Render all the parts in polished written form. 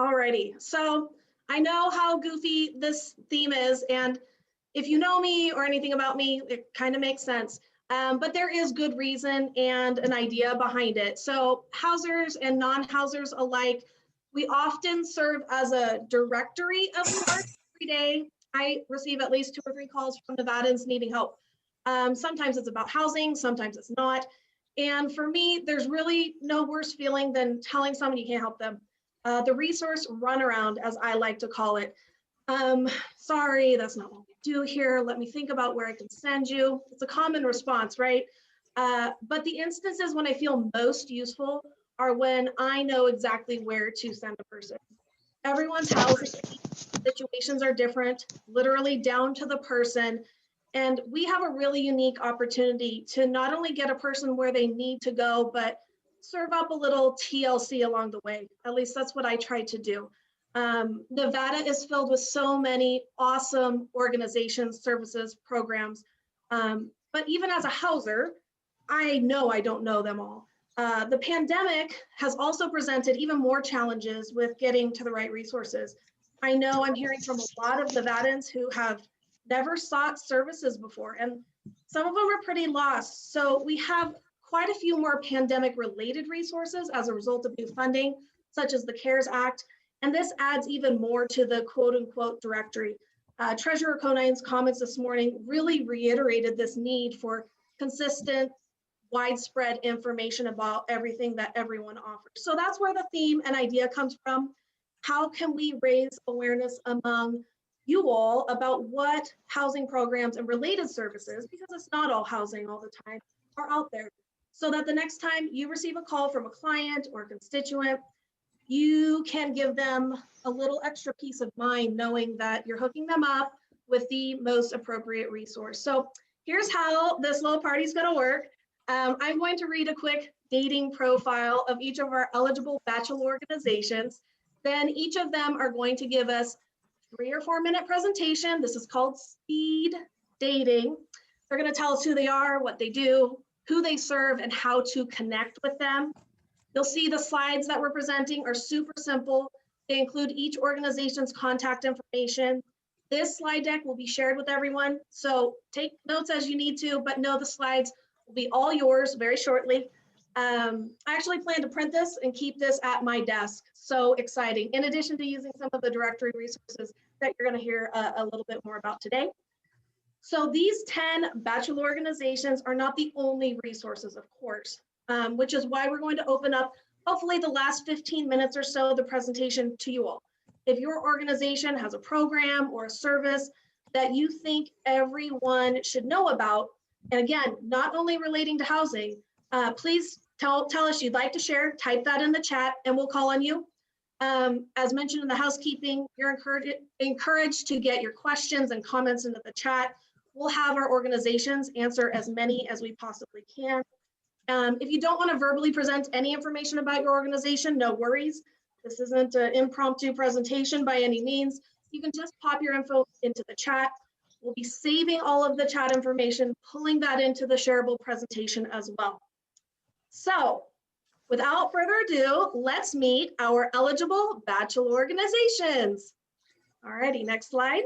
Alrighty, so I know how goofy this theme is, and if you know me or anything about me, it kind of makes sense. But there is good reason and an idea behind it. So housers and non-housers alike, we often serve as a directory of sorts. Every day I receive at least 2 or 3 calls from Nevadans needing help. Sometimes it's about housing, sometimes it's not. And for me, there's really no worse feeling than telling someone you can't help them. The resource runaround, as I like to call it. Sorry, that's not what we do here. Let me think about where I can send you. It's a common response, right? But the instances when I feel most useful are when I know exactly where to send a person. Everyone's housing situations are different, literally down to the person. And we have a really unique opportunity to not only get a person where they need to go, but serve up a little TLC along the way. At least that's what I try to do. Nevada is filled with so many awesome organizations, services, programs. But even as a houser, I know I don't know them all. The pandemic has also presented even more challenges with getting to the right resources. I know I'm hearing from a lot of Nevadans who have never sought services before, and some of them are pretty lost. So we have quite a few more pandemic related resources as a result of new funding, such as the CARES Act. And this adds even more to the quote unquote directory. Treasurer Conine's comments this morning really reiterated this need for consistent, widespread information about everything that everyone offers. So that's where the theme and idea comes from. How can we raise awareness among you all about what housing programs and related services, because it's not all housing all the time, are out there, so that the next time you receive a call from a client or a constituent, you can give them a little extra peace of mind knowing that you're hooking them up with the most appropriate resource. So here's how this little party is going to work. I'm going to read a quick dating profile of each of our eligible bachelor organizations. Then each of them are going to give us 3 or 4 minute presentation. This is called speed dating. They're going to tell us who they are, what they do, who they serve, and how to connect with them. You'll see the slides that we're presenting are super simple. They include each organization's contact information. This slide deck will be shared with everyone, so take notes as you need to, but know the slides will be all yours very shortly. I actually plan to print this and keep this at my desk. So exciting, in addition to using some of the directory resources that you're going to hear a little bit more about today. So these 10 bachelor organizations are not the only resources, of course, which is why we're going to open up hopefully the last 15 minutes or so of the presentation to you all. If your organization has a program or a service that you think everyone should know about, and again, not only relating to housing, please tell us you'd like to share, type that in the chat and we'll call on you. As mentioned in the housekeeping, you're encouraged to get your questions and comments into the chat. We'll have our organizations answer as many as we possibly can. If you don't want to verbally present any information about your organization, no worries. This isn't an impromptu presentation by any means. You can just pop your info into the chat. We'll be saving all of the chat information, pulling that into the shareable presentation as well. So without further ado, let's meet our eligible bachelor organizations. Alrighty, next slide.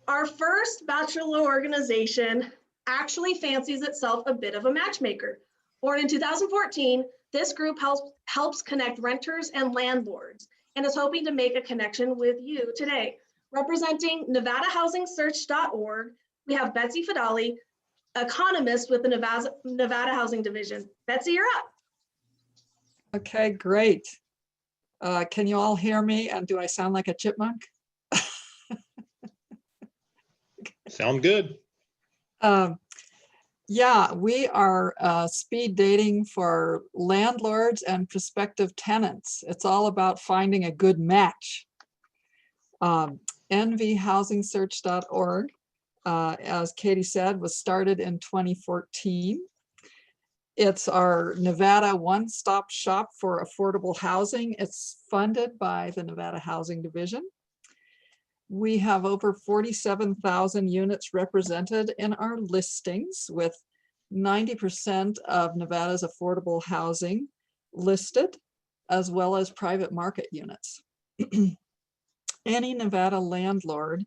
Our first bachelor organization actually fancies itself a bit of a matchmaker. Born in 2014, this group helps connect renters and landlords and is hoping to make a connection with you today. Representing NevadaHousingSearch.org, we have Betsy Fadali, Economist with the Nevada Housing Division. Betsy, you're up. Okay, great. Can you all hear me? And do I sound like a chipmunk? Sound good. Yeah, we are speed dating for landlords and prospective tenants. It's all about finding a good match. NVHousingSearch.org, as Katie said, was started in 2014. It's our Nevada one-stop shop for affordable housing. It's funded by the Nevada Housing Division. We have over 47,000 units represented in our listings, with 90% of Nevada's affordable housing listed. as well as private market units. Any Nevada landlord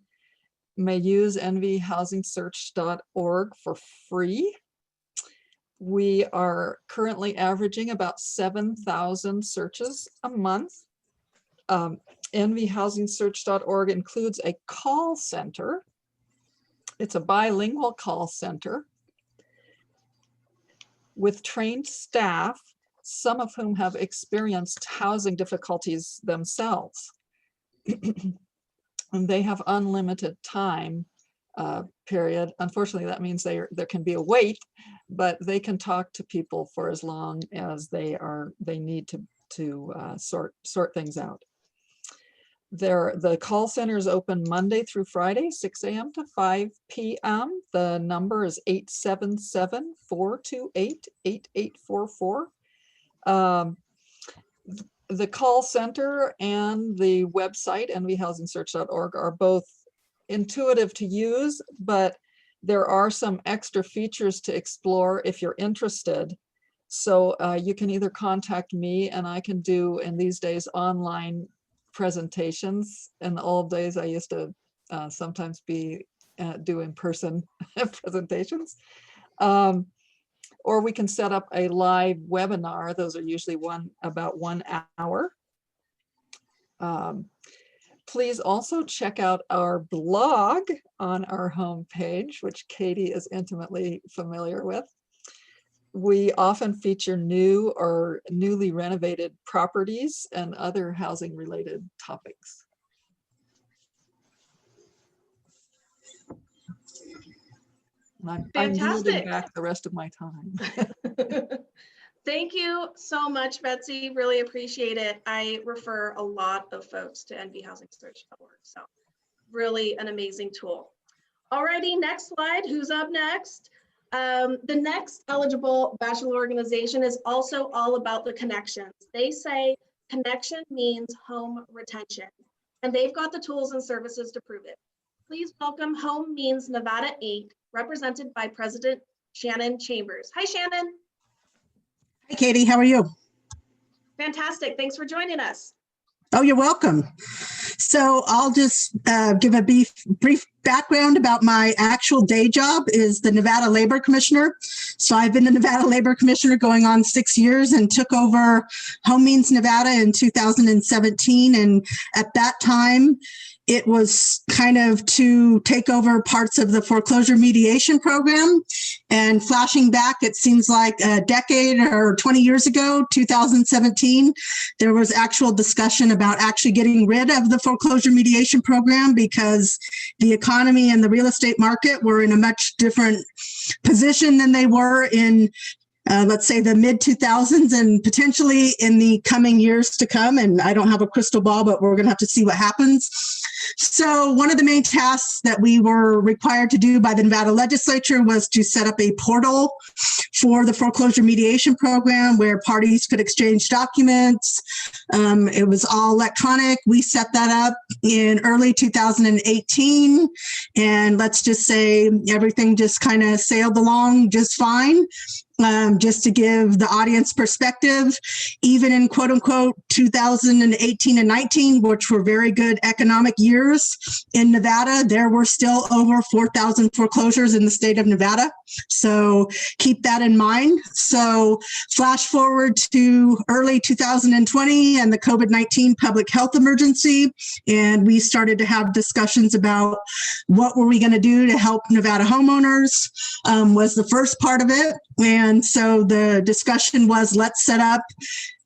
may use nvhousingsearch.org for free. We are currently averaging about 7,000 searches a month. nvhousingsearch.org includes a call center. It's a bilingual call center with trained staff, some of whom have experienced housing difficulties themselves. And they have unlimited time period. Unfortunately, that means there can be a wait, but they can talk to people for as long as they need to sort things out. The call center is open Monday through Friday, 6 a.m. to 5 p.m. The number is 877-428-8844. The call center and the website, nvhousingsearch.org, are both intuitive to use, but there are some extra features to explore if you're interested. So you can either contact me, and I can do, in these days, online presentations. In the old days, I used to sometimes do in-person presentations. Or we can set up a live webinar. Those are usually about 1 hour. Please also check out our blog on our homepage, which Katie is intimately familiar with. We often feature new or newly renovated properties and other housing related topics. I'm yielding back the rest of my time. Thank you so much, Betsy. Really appreciate it. I refer a lot of folks to nvhousingsearch.org, so really an amazing tool. Alrighty, next slide. Who's up next? The next eligible bachelor organization is also all about the connections. They say connection means home retention, and they've got the tools and services to prove it. Please welcome Home Means Nevada 8, represented by President Shannon Chambers. Hi, Shannon. Hi, Katie. How are you? Fantastic. Thanks for joining us. Oh, you're welcome. So I'll just give a brief background about my actual day job is the Nevada Labor Commissioner. So I've been the Nevada Labor Commissioner going on 6 years and took over Home Means Nevada in 2017. And at that time, it was kind of to take over parts of the foreclosure mediation program. And flashing back, it seems like a decade or 20 years ago, 2017, there was actual discussion about actually getting rid of the foreclosure mediation program because the economy and the real estate market were in a much different position than they were in let's say the mid 2000s and potentially in the coming years to come. And I don't have a crystal ball, but we're going to have to see what happens. So one of the main tasks that we were required to do by the Nevada legislature was to set up a portal for the foreclosure mediation program where parties could exchange documents. It was all electronic. We set that up in early 2018. And let's just say everything just kind of sailed along just fine. Just to give the audience perspective, even in quote unquote 2018 and 19, which were very good economic years in Nevada, there were still over 4,000 foreclosures in the state of Nevada. So keep that in mind. So flash forward to early 2020 and the COVID-19 public health emergency. And we started to have discussions about what were we going to do to help Nevada homeowners was the first part of it. And so the discussion was, let's set up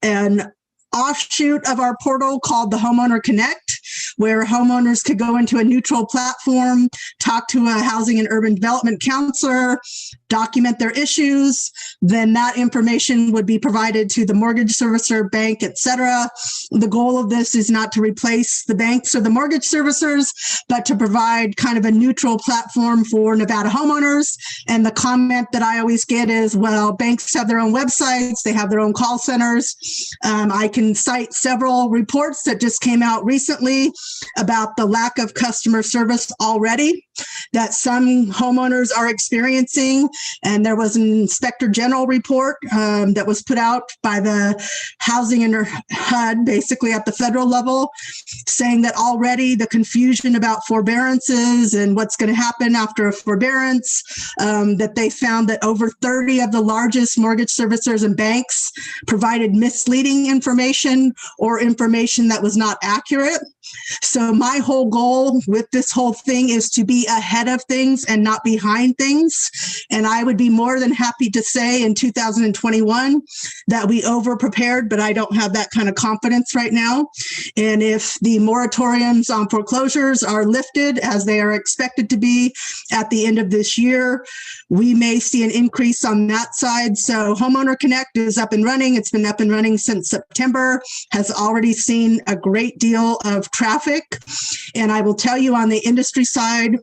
an offshoot of our portal called the Homeowner Connect, where homeowners could go into a neutral platform, talk to a housing and urban development counselor, document their issues. Then that information would be provided to the mortgage servicer, bank, etc. The goal of this is not to replace the banks or the mortgage servicers, but to provide kind of a neutral platform for Nevada homeowners. And the comment that I always get is, well, banks have their own websites, they have their own call centers. I can cite several reports that just came out recently complaining about the lack of customer service already that some homeowners are experiencing. And there was an Inspector General report that was put out by the Housing and HUD, basically at the federal level, saying that already the confusion about forbearances and what's going to happen after a forbearance, that they found that over 30 of the largest mortgage servicers and banks provided misleading information or information that was not accurate. So my whole goal with this whole thing is to be ahead of things and not behind things. And I would be more than happy to say in 2021 that we over-prepared, but I don't have that kind of confidence right now. And if the moratoriums on foreclosures are lifted, as they are expected to be at the end of this year, we may see an increase on that side. So Homeowner Connect is up and running. It's been up and running since September, has already seen a great deal of traffic. And I will tell you, on the industry side,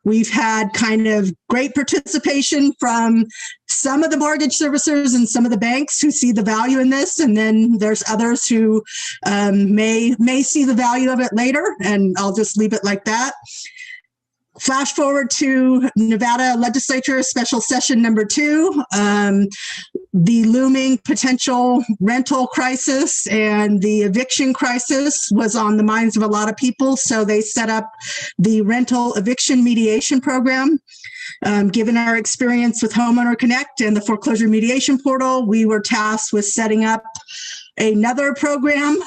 we've had kind of great participation from some of the mortgage servicers and some of the banks who see the value in this. And then there's others who may see the value of it later. And I'll just leave it like that. Flash forward to Nevada Legislature Special Session number 2, the looming potential rental crisis and the eviction crisis was on the minds of a lot of people. So they set up the rental eviction mediation program. Given our experience with Homeowner Connect and the foreclosure mediation portal, we were tasked with setting up another program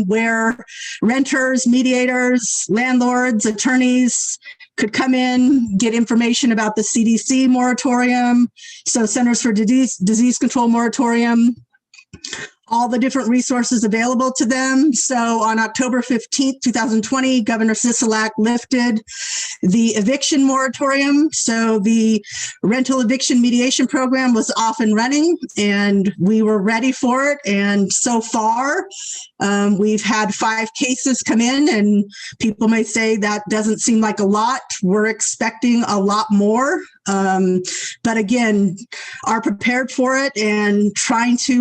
where renters, mediators, landlords, attorneys could come in, get information about the CDC moratorium, so Centers for Disease Control moratorium, all the different resources available to them. So on October 15th, 2020, Governor Sisolak lifted the eviction moratorium. So the rental eviction mediation program was off and running, and we were ready for it. And so far, we've had 5 cases come in, and people may say that doesn't seem like a lot. We're expecting a lot more. But again, are prepared for it and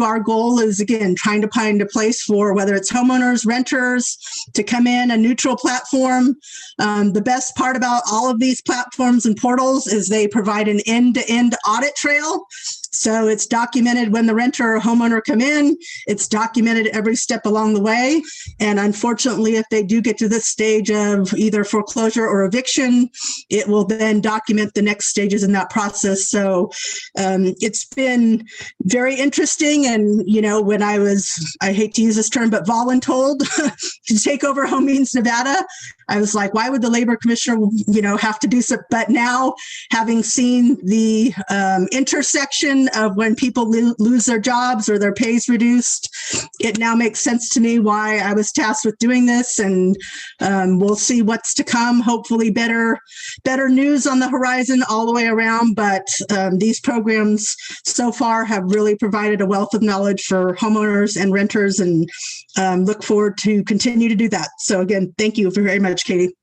our goal is, again, trying to find a place for whether it's homeowners, renters to come in, a neutral platform. The best part about all of these platforms and portals is they provide an end-to-end audit trail. So it's documented when the renter or homeowner come in, it's documented every step along the way. And unfortunately, if they do get to this stage of either foreclosure or eviction, it will then document the next stages in that process. So it's been very interesting. And, when I hate to use this term, but voluntold to take over Home Means Nevada, I was like, why would the labor commissioner, have to do so? But now, having seen the intersection of when people lose their jobs or their pay is reduced, it now makes sense to me why I was tasked with doing this. And we'll see what's to come. Hopefully better news on the horizon all the way around. But these programs so far have really provided a wealth of knowledge for homeowners and renters, and look forward to continue to do that. So again, thank you very much, Katie.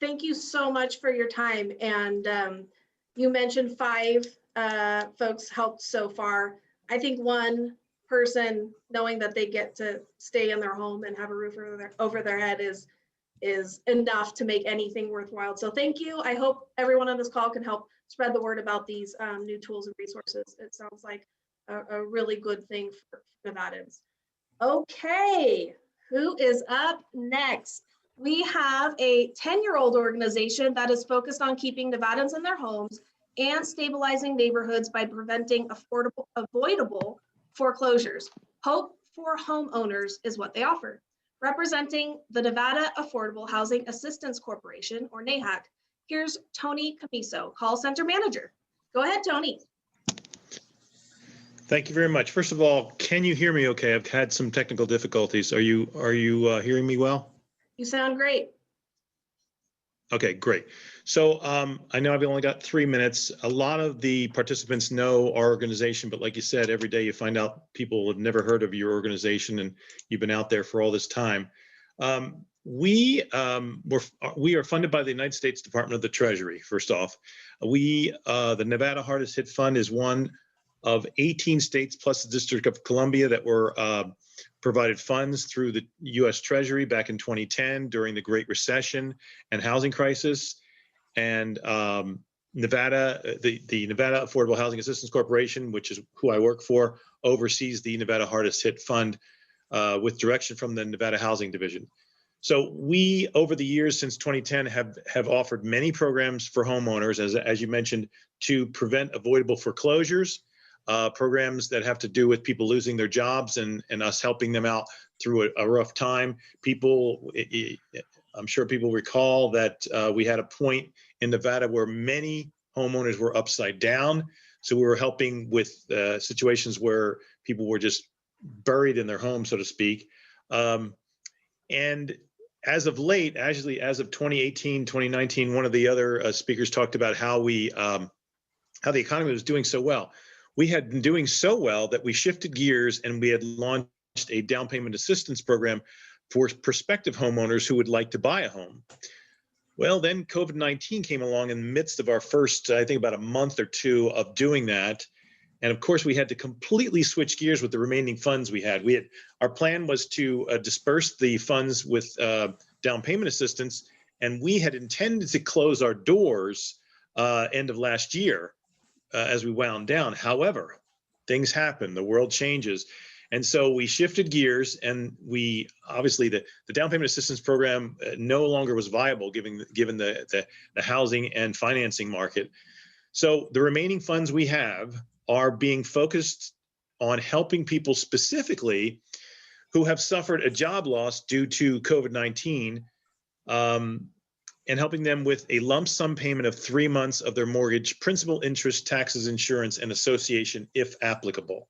Thank you so much for your time. And you mentioned 5 folks helped so far. I think one person knowing that they get to stay in their home and have a roof over their head is enough to make anything worthwhile. So thank you. I hope everyone on this call can help spread the word about these new tools and resources. It sounds like a really good thing for Nevadans. Okay, who is up next? We have a 10-year-old organization that is focused on keeping Nevadans in their homes and stabilizing neighborhoods by preventing avoidable foreclosures. Hope for Homeowners is what they offer. Representing the Nevada Affordable Housing Assistance Corporation, or NAHAC, here's Tony Cammiso, call center manager. Go ahead, Tony. Thank you very much. First of all, can you hear me okay? I've had some technical difficulties. Are you hearing me well? You sound great. Okay, great. So I know I've only got 3 minutes. A lot of the participants know our organization, but like you said, every day you find out people have never heard of your organization and you've been out there for all this time. We are funded by the United States Department of the Treasury, first off. The Nevada Hardest Hit Fund is one of 18 states plus the District of Columbia that were provided funds through the US Treasury back in 2010 during the Great Recession and housing crisis. And Nevada, the Nevada Affordable Housing Assistance Corporation, which is who I work for, oversees the Nevada Hardest Hit Fund with direction from the Nevada Housing Division. So we, over the years since 2010, have offered many programs for homeowners, as you mentioned, to prevent avoidable foreclosures, programs that have to do with people losing their jobs and us helping them out through a rough time. I'm sure people recall that we had a point in Nevada where many homeowners were upside down. So we were helping with situations where people were just buried in their home, so to speak. And as of late, actually, as of 2018, 2019, one of the other speakers talked about how the economy was doing so well. We had been doing so well that we shifted gears and we had launched a down payment assistance program for prospective homeowners who would like to buy a home. Well, then COVID-19 came along in the midst of our first, I think, about a month or two of doing that. And of course, we had to completely switch gears with the remaining funds we had. Our plan was to disperse the funds with down payment assistance, and we had intended to close our doors end of last year as we wound down. However, things happen, the world changes. And so we shifted gears, and we obviously the down payment assistance program no longer was viable given the housing and financing market. So the remaining funds we have are being focused on helping people specifically who have suffered a job loss due to COVID-19, and helping them with a lump sum payment of 3 months of their mortgage, principal, interest, taxes, insurance, and association, if applicable.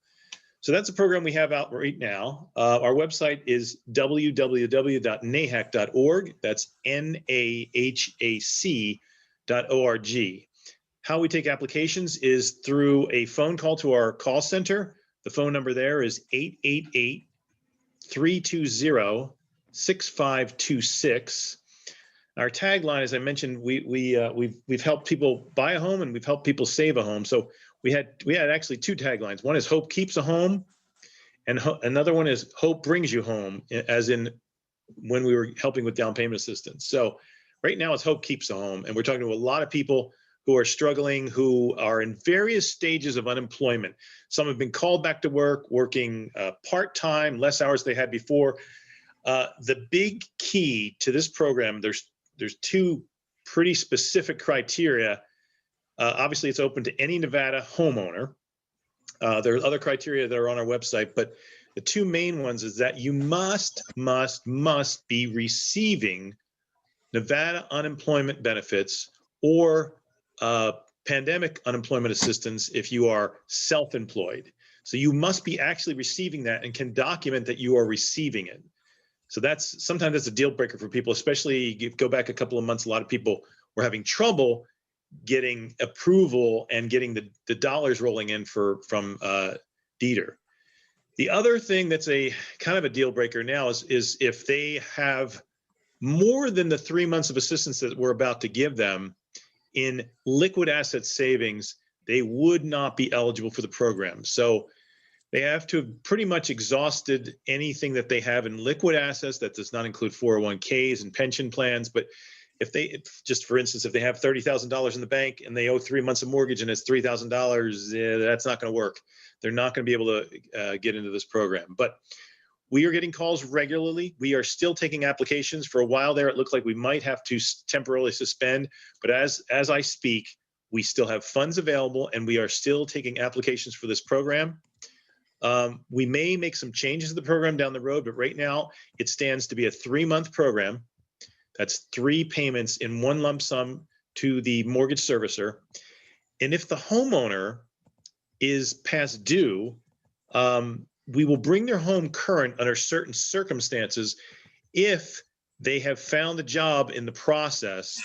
So that's a program we have out right now. Our website is www.nahac.org. That's NAHAC.org. How we take applications is through a phone call to our call center. The phone number there is 888-320-6526. Our tagline, as I mentioned, we've helped people buy a home and we've helped people save a home. So we had actually two taglines. One is hope keeps a home, and another one is hope brings you home, as in when we were helping with down payment assistance. So right now it's hope keeps a home, and we're talking to a lot of people who are struggling, who are in various stages of unemployment. Some have been called back to work, working part-time, less hours they had before. The big key to this program, there's two pretty specific criteria. Obviously, it's open to any Nevada homeowner. There are other criteria that are on our website, but the two main ones is that you must be receiving Nevada unemployment benefits or pandemic unemployment assistance if you are self-employed. So you must be actually receiving that and can document that you are receiving it. So sometimes that's a deal breaker for people, especially if you go back a couple of months, a lot of people were having trouble getting approval and getting the dollars rolling in from DETR. The other thing that's a kind of a deal breaker now is if they have more than the 3 months of assistance that we're about to give them in liquid asset savings, they would not be eligible for the program. So they have to have pretty much exhausted anything that they have in liquid assets. That does not include 401ks and pension plans. But just for instance, if they have $30,000 in the bank and they owe 3 months of mortgage and it's $3,000, that's not going to work. They're not going to be able to get into this program. But we are getting calls regularly. We are still taking applications. For a while there, it looked like we might have to temporarily suspend. But as I speak, we still have funds available and we are still taking applications for this program. We may make some changes to the program down the road, but right now it stands to be a 3-month program. That's 3 payments in one lump sum to the mortgage servicer. And if the homeowner is past due, we will bring their home current under certain circumstances if they have found a job in the process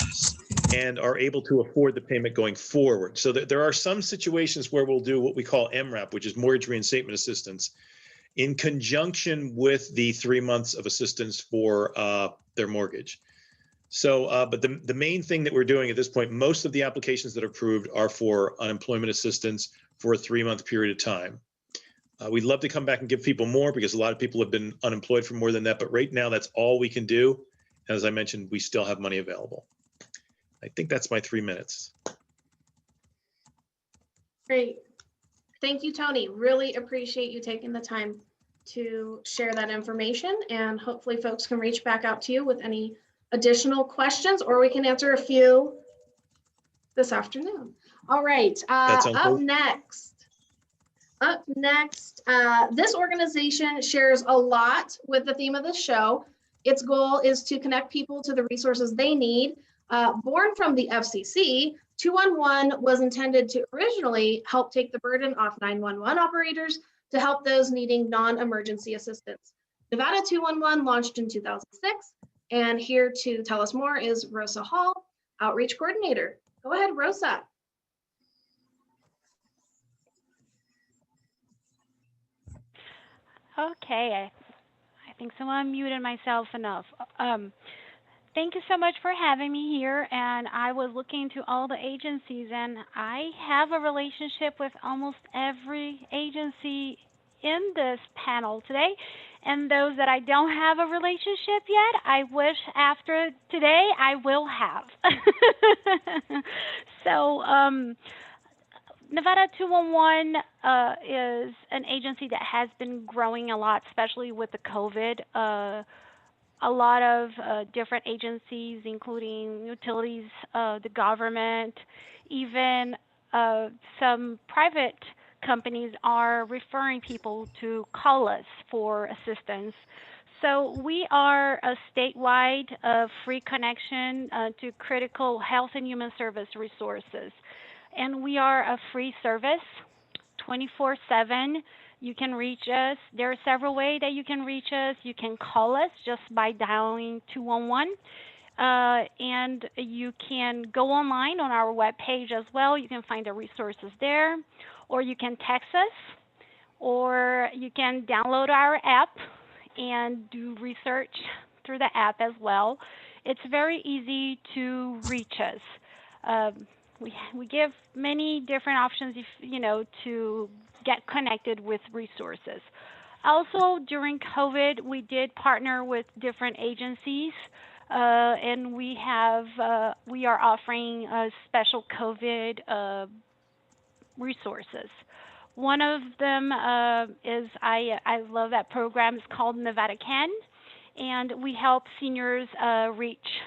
and are able to afford the payment going forward. So there are some situations where we'll do what we call MRAP, which is mortgage reinstatement assistance, in conjunction with the 3 months of assistance for their mortgage. So, but the main thing that we're doing at this point, most of the applications that are approved are for unemployment assistance for a 3-month period of time. We'd love to come back and give people more because a lot of people have been unemployed for more than that. But right now, that's all we can do. As I mentioned, we still have money available. I think that's my 3 minutes. Great. Thank you, Tony. Really appreciate you taking the time to share that information, and hopefully folks can reach back out to you with any additional questions, or we can answer a few this afternoon. All right, up next, this organization shares a lot with the theme of the show. Its goal is to connect people to the resources they need. Born from the FCC, 211 was intended to originally help take the burden off 911 operators to help those needing non-emergency assistance. Nevada 211 launched in 2006, and here to tell us more is Rosa Hall, Outreach Coordinator. Go ahead, Rosa. Okay, I think so. I muted myself enough. Thank you so much for having me here. And I was looking to all the agencies, and I have a relationship with almost every agency in this panel today. And those that I don't have a relationship yet, I wish after today I will have. So Nevada 211 is an agency that has been growing a lot, especially with the COVID. A lot of different agencies, including utilities, the government, even some private companies are referring people to call us for assistance. So we are a statewide free connection to critical health and human service resources. And we are a free service, 24/7. You can reach us. There are several ways that you can reach us. You can call us just by dialing 211. And you can go online on our webpage as well. You can find the resources there. Or you can text us. Or you can download our app and do research through the app as well. It's very easy to reach us. We give many different options, to get connected with resources. Also, during COVID, we did partner with different agencies, and we are offering special COVID resources. One of them is I love that program. It's called Nevada Can, and we help seniors reach.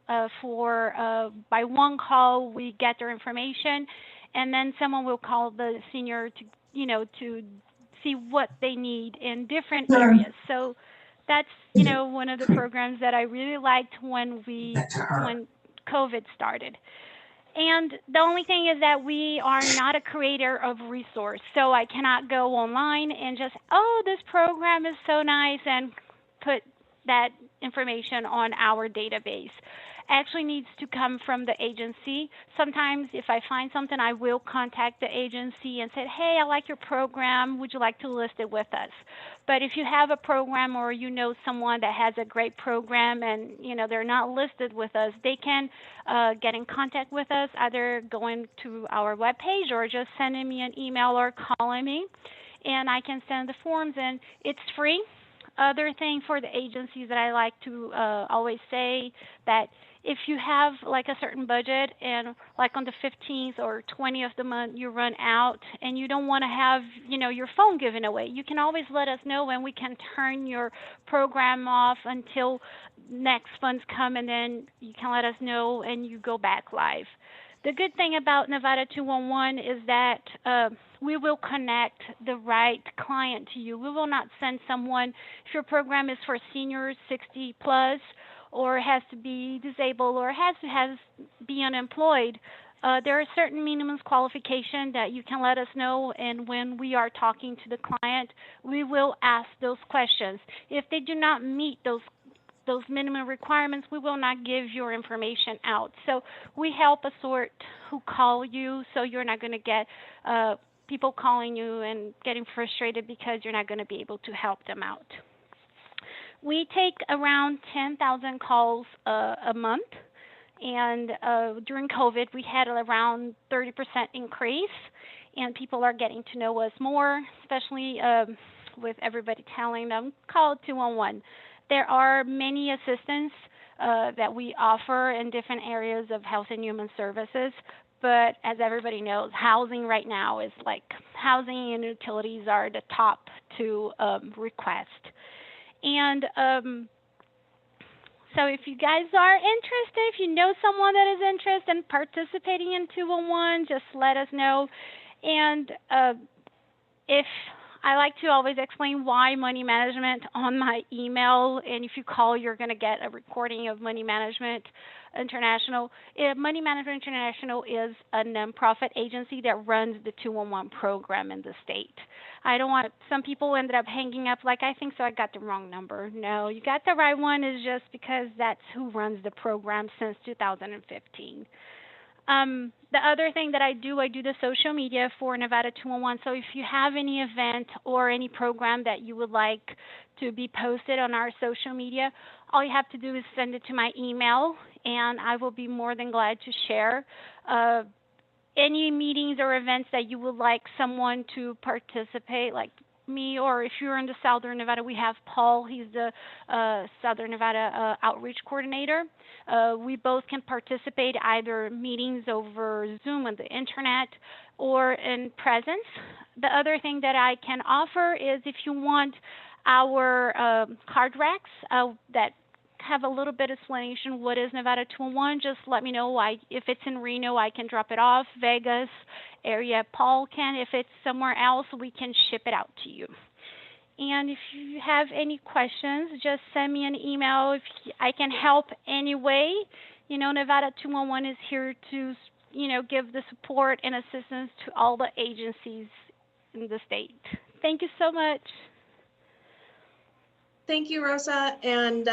By one call, we get their information, and then someone will call the senior to see what they need in different areas. So that's one of the programs that I really liked when COVID started. And the only thing is that we are not a creator of resource, so I cannot go online and just, this program is so nice, and put that information on our database. Actually needs to come from the agency. Sometimes if I find something, I will contact the agency and say, hey, I like your program. Would you like to list it with us? But if you have a program, or someone that has a great program and they're not listed with us, they can get in contact with us, either going to our webpage or just sending me an email or calling me, and I can send the forms, and it's free. Other thing for the agencies that I like to always say, that if you have like a certain budget, and like on the 15th or 20th of the month you run out and you don't want to have your phone given away, you can always let us know, and we can turn your program off until next funds come, and then you can let us know and you go back live. The good thing about Nevada 211 is that we will connect the right client to you. We will not send someone, if your program is for seniors 60 plus, or has to be disabled, or has to be unemployed. There are certain minimum qualifications that you can let us know, and when we are talking to the client, we will ask those questions. If they do not meet those minimum requirements, we will not give your information out. So we help assort who call you, so you're not going to get people calling you and getting frustrated because you're not going to be able to help them out. We take around 10,000 calls a month, and during COVID, we had around 30% increase. and people are getting to know us more, especially with everybody telling them, call 211. There are many assistants that we offer in different areas of health and human services. But as everybody knows, housing right now is like housing and utilities are the top to request. And so if you guys are interested, if you know someone that is interested in participating in 211, just let us know. And if I like to always explain why money management on my email, and if you call, you're going to get a recording of Money Management International. Money Management International is a nonprofit agency that runs the 211 program in the state. I don't want, some people ended up hanging up like, I think so, I got the wrong number. No, you got the right one. Is just because that's who runs the program since 2015. The other thing that I do the social media for Nevada 211. So if you have any event or any program that you would like to be posted on our social media, all you have to do is send it to my email, and I will be more than glad to share any meetings or events that you would like someone to participate, like me, or if you're in the Southern Nevada, we have Paul. He's the Southern Nevada Outreach Coordinator. We both can participate either meetings over Zoom on the internet or in presence. The other thing that I can offer is if you want our card racks that have a little bit of explanation what is Nevada 211, just let me know. If it's in Reno, I can drop it off. Vegas area, Paul can. If it's somewhere else, we can ship it out to you. And if you have any questions, just send me an email. If I can help any way, Nevada 211 is here to, give the support and assistance to all the agencies in the state. Thank you so much. Thank you, Rosa. And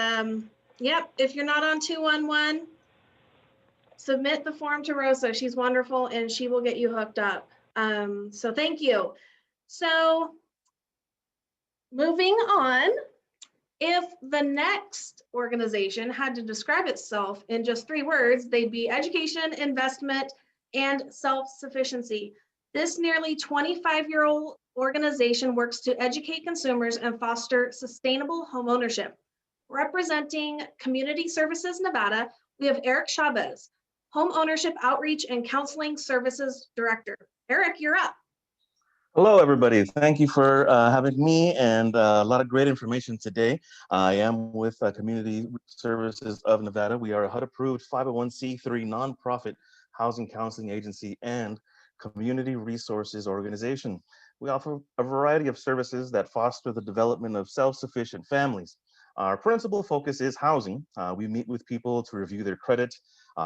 yep, if you're not on 211, submit the form to Rosa. She's wonderful and she will get you hooked up. So thank you. So moving on, if the next organization had to describe itself in just 3 words, they'd be education, investment, and self-sufficiency. This nearly 25-year-old organization works to educate consumers and foster sustainable homeownership. Representing Community Services Nevada, we have Eric Chavez, Homeownership Outreach and Counseling Services Director. Eric, you're up. Hello, everybody. Thank you for having me, and a lot of great information today. I am with Community Services of Nevada. We are a HUD-approved 501c3 nonprofit housing counseling agency and community resources organization. We offer a variety of services that foster the development of self-sufficient families. Our principal focus is housing. We meet with people to review their credit,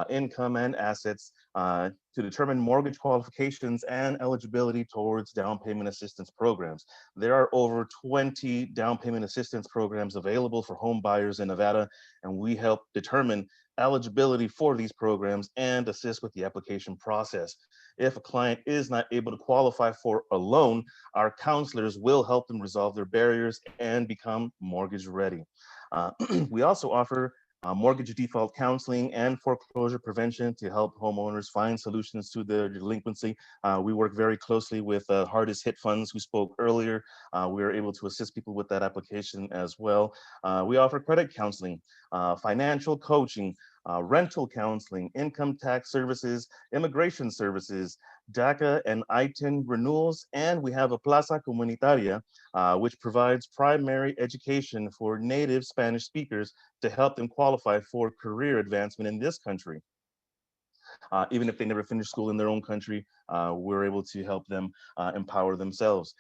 income, and assets to determine mortgage qualifications and eligibility towards down payment assistance programs. There are over 20 down payment assistance programs available for home buyers in Nevada, and we help determine eligibility for these programs and assist with the application process. If a client is not able to qualify for a loan, our counselors will help them resolve their barriers and become mortgage ready. We also offer mortgage default counseling and foreclosure prevention to help homeowners find solutions to their delinquency. We work very closely with hardest hit funds who spoke earlier. We are able to assist people with that application as well. We offer credit counseling, financial coaching, rental counseling, income tax services, immigration services, DACA and ITIN renewals, and we have a Plaza Comunitaria, which provides primary education for native Spanish speakers to help them qualify for career advancement in this country. Even if they never finish school in their own country, we're able to help them empower themselves.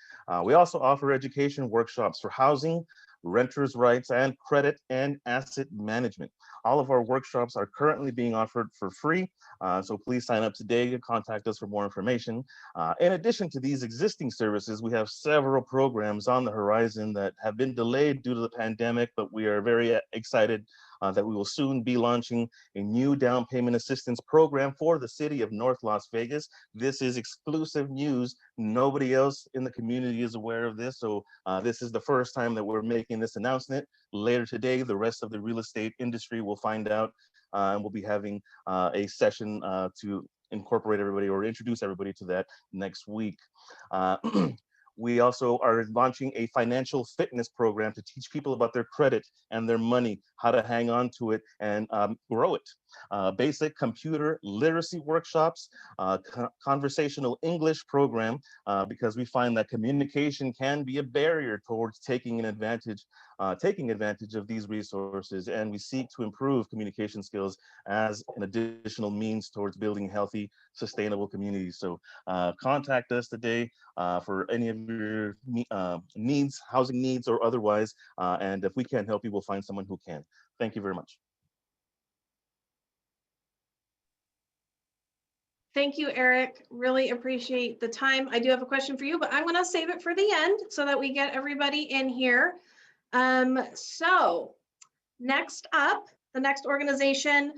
We also offer education workshops for housing, renters' rights, and credit and asset management. All of our workshops are currently being offered for free, so please sign up today and contact us for more information. In addition to these existing services, we have several programs on the horizon that have been delayed due to the pandemic, but we are very excited that we will soon be launching a new down payment assistance program for the city of North Las Vegas. This is exclusive news. Nobody else in the community is aware of this, so this is the first time that we're making this announcement. Later today, the rest of the real estate industry will find out, and we'll be having a session to incorporate everybody or introduce everybody to that next week. We also are launching a financial fitness program to teach people about their credit and their money, how to hang on to it and grow it. Basic computer literacy workshops, conversational English program, because we find that communication can be a barrier towards taking advantage of these resources, and we seek to improve communication skills as an additional means towards building healthy, sustainable communities. So contact us today for any of your needs, housing needs or otherwise, and if we can't help you, we'll find someone who can. Thank you very much. Thank you, Eric. Really appreciate the time. I do have a question for you, but I'm going to save it for the end so that we get everybody in here. So next up, the next organization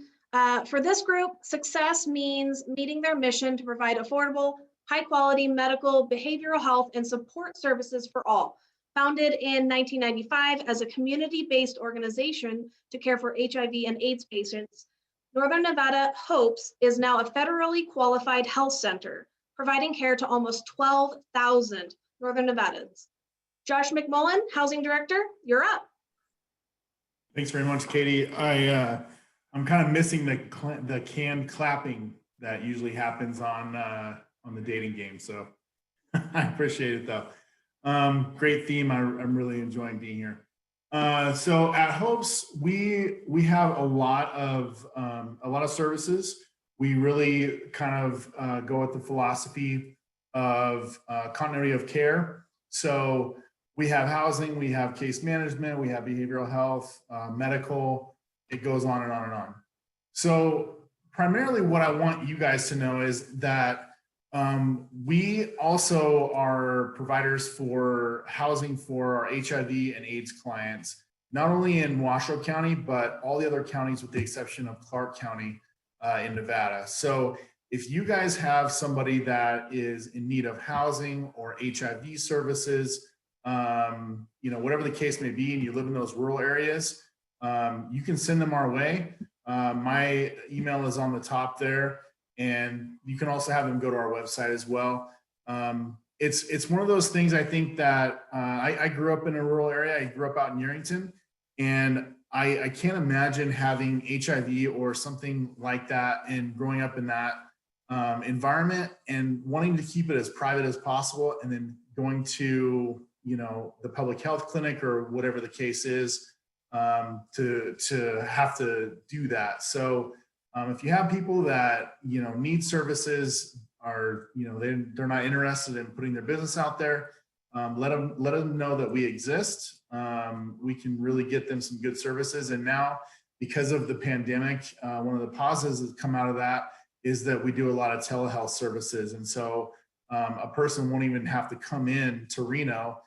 for this group, success means meeting their mission to provide affordable, high quality medical, behavioral health, and support services for all. Founded in 1995 as a community-based organization to care for HIV and AIDS patients, Northern Nevada Hopes is now a federally qualified health center, providing care to almost 12,000 Northern Nevadans. Josh McMullen, Housing Director, you're up. Thanks very much, Katie. I'm kind of missing the canned clapping that usually happens on the dating game, so I appreciate it though. Great theme. I'm really enjoying being here. So at Hopes, we have a lot of services. We really kind of go with the philosophy of continuity of care. So we have housing, we have case management, we have behavioral health, medical, it goes on and on and on. So primarily what I want you guys to know is that we also are providers for housing for our HIV and AIDS clients, not only in Washoe County, but all the other counties with the exception of Clark County in Nevada. So if you guys have somebody that is in need of housing or HIV services, whatever the case may be, and you live in those rural areas, you can send them our way. My email is on the top there. And you can also have them go to our website as well. It's one of those things, I think that I grew up in a rural area. I grew up out in Yerington, and I can't imagine having HIV or something like that and growing up in that environment and wanting to keep it as private as possible, and then going to the public health clinic or whatever the case is to have to do that. So if you have people that need services, are they're not interested in putting their business out there, let them know that we exist. We can really get them some good services. And now, because of the pandemic, one of the positives that come out of that is that we do a lot of telehealth services. And so a person won't even have to come in to Reno.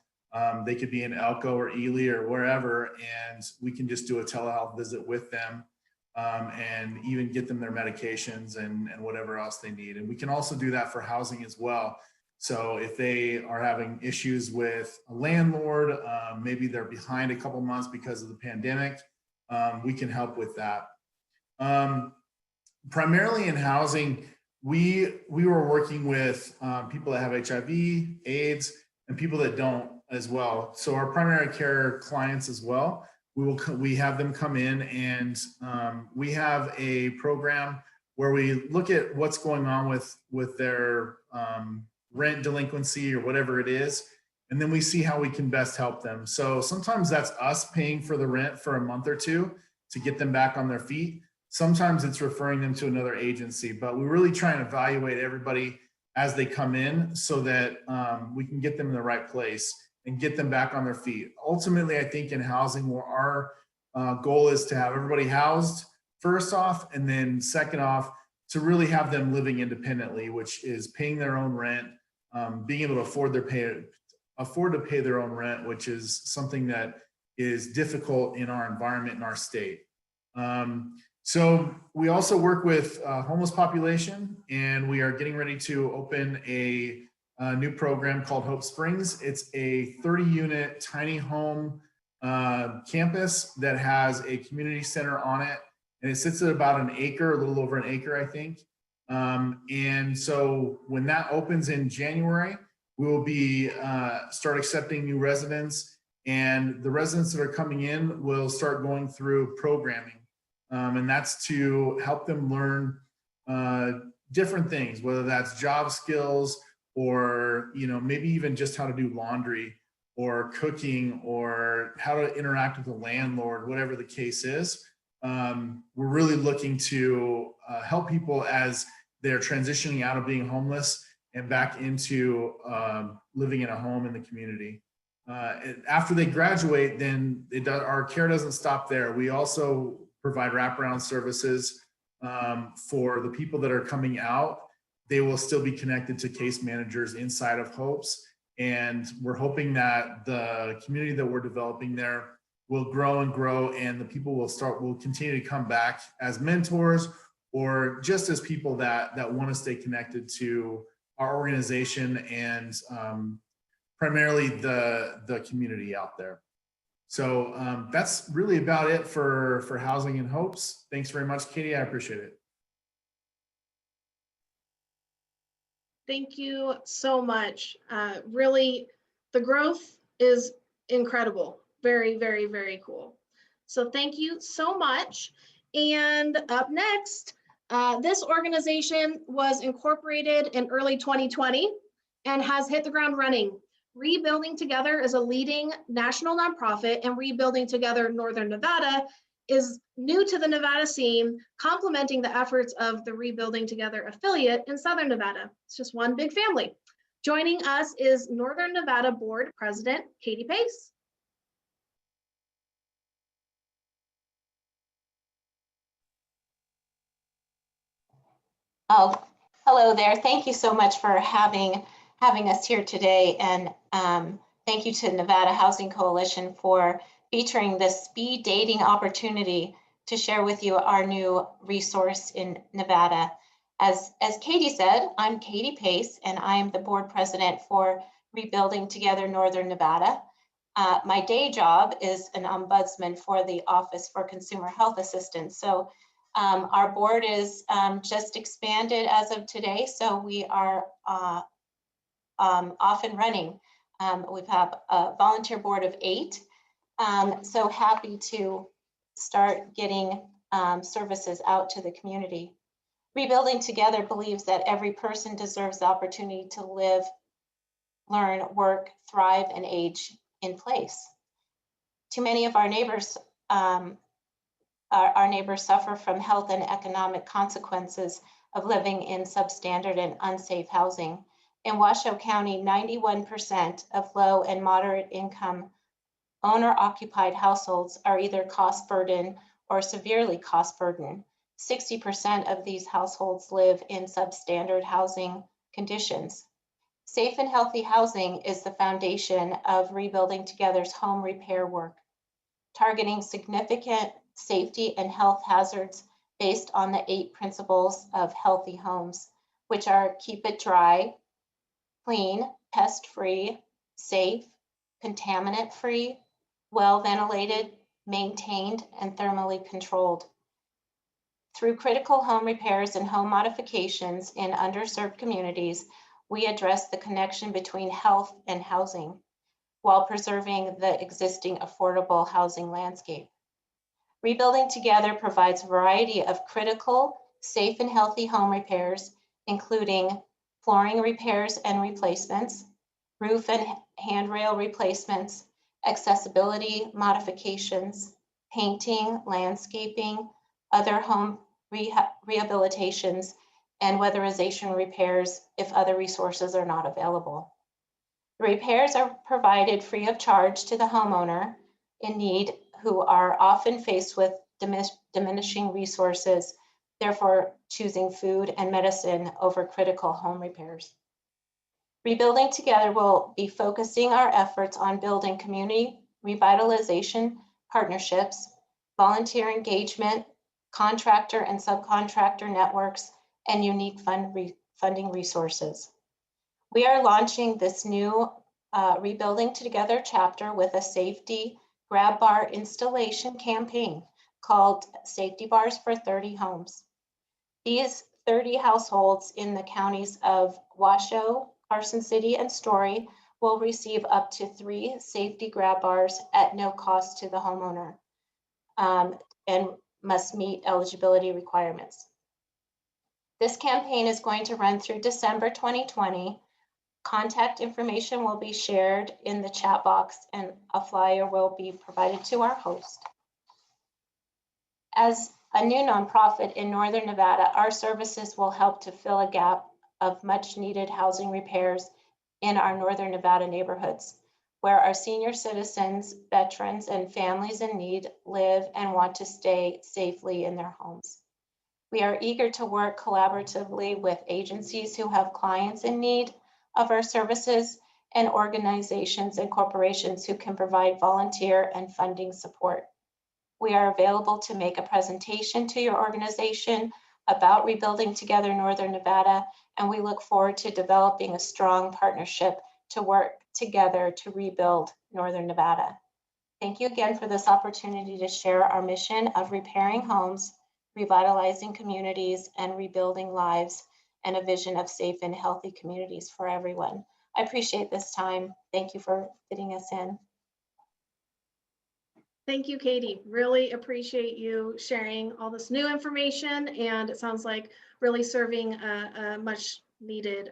They could be in Elko or Ely or wherever, and we can just do a telehealth visit with them. And even get them their medications and whatever else they need. And we can also do that for housing as well. So if they are having issues with a landlord, maybe they're behind a couple months because of the pandemic, we can help with that. Primarily in housing, we were working with people that have HIV, AIDS, and people that don't as well. So our primary care clients as well, we have them come in, and we have a program where we look at what's going on with their rent delinquency or whatever it is, and then we see how we can best help them. So sometimes that's us paying for the rent for a month or two to get them back on their feet. Sometimes it's referring them to another agency, but we really try and evaluate everybody as they come in so that we can get them in the right place and get them back on their feet. Ultimately, I think in housing, where our goal is to have everybody housed first off, and then second off, to really have them living independently, which is paying their own rent, being able to afford to pay their own rent, which is something that is difficult in our environment in our state. So we also work with homeless population, and we are getting ready to open a new program called Hope Springs. It's a 30-unit tiny home campus that has a community center on it, and it sits at about an acre, a little over an acre, I think. And so when that opens in January, we will be start accepting new residents, and the residents that are coming in will start going through programming. And that's to help them learn different things, whether that's job skills or, you know, maybe even just how to do laundry or cooking or how to interact with the landlord, whatever the case is. We're really looking to help people as they're transitioning out of being homeless and back into living in a home in the community. After they graduate, then our care doesn't stop there. We also provide wraparound services for the people that are coming out. They will still be connected to case managers inside of HOPES. And we're hoping that the community that we're developing there will grow and grow, and the people will continue to come back as mentors or just as people that want to stay connected to our organization and primarily the community out there. So that's really about it for Housing and Hopes. Thanks very much, Katie. I appreciate it. Thank you so much. Really, the growth is incredible. Very, very, very cool. So thank you so much. And up next, this organization was incorporated in early 2020 and has hit the ground running. Rebuilding Together is a leading national nonprofit, and Rebuilding Together Northern Nevada is new to the Nevada scene, complementing the efforts of the Rebuilding Together affiliate in Southern Nevada. It's just one big family. Joining us is Northern Nevada Board President, Katie Pace. Oh, hello there. Thank you so much for having us here today. And thank you to Nevada Housing Coalition for featuring this speed dating opportunity to share with you our new resource in Nevada. As Katie said, I'm Katie Pace, and I am the board president for Rebuilding Together Northern Nevada. My day job is an ombudsman for the Office for Consumer Health Assistance. So our board is just expanded as of today, so we are off and running. We have a volunteer board of 8. So happy to start getting services out to the community. Rebuilding Together believes that every person deserves the opportunity to live, learn, work, thrive, and age in place. Too many of our neighbors suffer from health and economic consequences of living in substandard and unsafe housing. In Washoe County, 91% of low and moderate income owner-occupied households are either cost burden or severely cost burden. 60% of these households live in substandard housing conditions. Safe and healthy housing is the foundation of Rebuilding Together's home repair work, targeting significant safety and health hazards based on the 8 principles of healthy homes, which are keep it dry, clean, pest-free, safe, contaminant-free, well-ventilated, maintained, and thermally controlled. Through critical home repairs and home modifications in underserved communities, we address the connection between health and housing while preserving the existing affordable housing landscape. Rebuilding Together provides a variety of critical, safe, and healthy home repairs, including flooring repairs and replacements, roof and handrail replacements, accessibility modifications, painting, landscaping, other home rehabilitations, and weatherization repairs if other resources are not available. The repairs are provided free of charge to the homeowner in need, who are often faced with diminishing resources, therefore choosing food and medicine over critical home repairs. Rebuilding Together will be focusing our efforts on building community revitalization partnerships, volunteer engagement, contractor and subcontractor networks, and unique funding resources. We are launching this new Rebuilding Together chapter with a safety grab bar installation campaign called Safety Bars for 30 Homes. These 30 households in the counties of Washoe, Carson City, and Story will receive up to 3 safety grab bars at no cost to the homeowner, and must meet eligibility requirements. This campaign is going to run through December 2020. Contact information will be shared in the chat box, and a flyer will be provided to our host. As a new nonprofit in Northern Nevada, our services will help to fill a gap of much needed housing repairs in our Northern Nevada neighborhoods, where our senior citizens, veterans, and families in need live and want to stay safely in their homes. We are eager to work collaboratively with agencies who have clients in need of our services and organizations and corporations who can provide volunteer and funding support. We are available to make a presentation to your organization about Rebuilding Together Northern Nevada, and we look forward to developing a strong partnership to work together to rebuild Northern Nevada. Thank you again for this opportunity to share our mission of repairing homes, revitalizing communities, and rebuilding lives, and a vision of safe and healthy communities for everyone. I appreciate this time. Thank you for fitting us in. Thank you, Katie. Really appreciate you sharing all this new information, and it sounds like really serving a much needed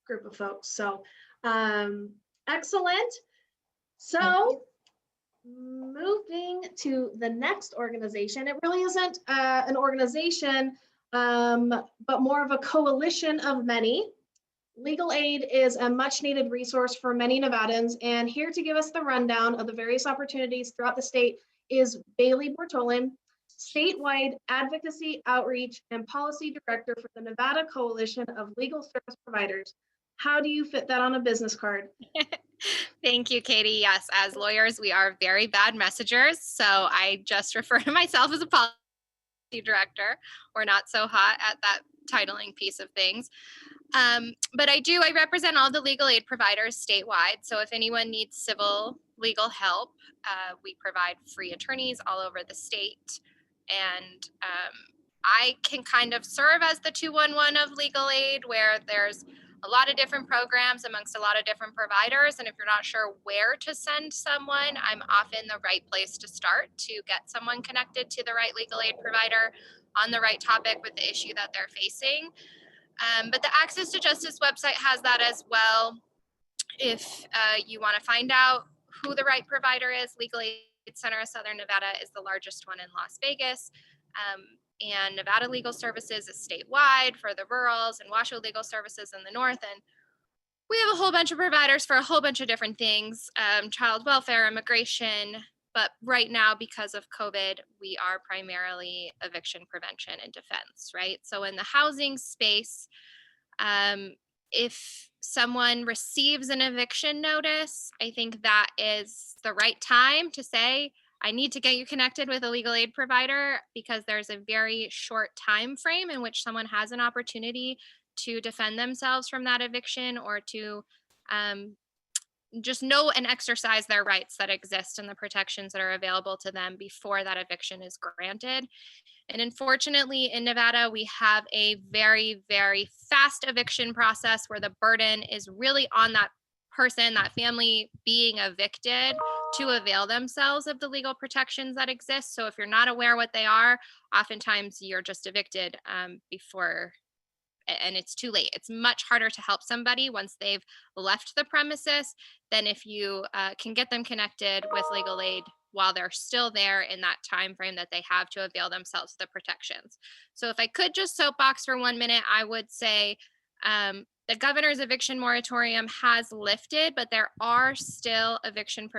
group of folks. So excellent. So moving to the next organization, it really isn't an organization, but more of a coalition of many. Legal aid is a much needed resource for many Nevadans, and here to give us the rundown of the various opportunities throughout the state is Bailey Bortolin, statewide advocacy, outreach, and policy director for the Nevada Coalition of Legal Service Providers. How do you fit that on a business card? Thank you, Katie. Yes, as lawyers, we are very bad messengers. So I just refer to myself as a policy director. We're not so hot at that titling piece of things. But I represent all the legal aid providers statewide. So if anyone needs civil legal help, we provide free attorneys all over the state. And I can kind of serve as the 211 of legal aid, where there's a lot of different programs amongst a lot of different providers. And if you're not sure where to send someone, I'm often the right place to start to get someone connected to the right legal aid provider on the right topic with the issue that they're facing. But the Access to Justice website has that as well. If you want to find out who the right provider is, Legal Aid Center of Southern Nevada is the largest one in Las Vegas. And Nevada Legal Services is statewide for the rurals, and Washoe Legal Services in the north. And we have a whole bunch of providers for a whole bunch of different things, child welfare, immigration. But right now, because of COVID, we are primarily eviction prevention and defense, right? So in the housing space, if someone receives an eviction notice, I think that is the right time to say, I need to get you connected with a legal aid provider, because there's a very short time frame in which someone has an opportunity to defend themselves from that eviction, or to just know and exercise their rights that exist and the protections that are available to them before that eviction is granted. And unfortunately, in Nevada, we have a very, very fast eviction process where the burden is really on that person, that family being evicted, to avail themselves of the legal protections that exist. So if you're not aware what they are, oftentimes you're just evicted before, and it's too late. It's much harder to help somebody once they've left the premises than if you can get them connected with legal aid while they're still there in that time frame that they have to avail themselves of the protections. So if I could just soapbox for 1 minute, I would say the governor's eviction moratorium has lifted, but there are still eviction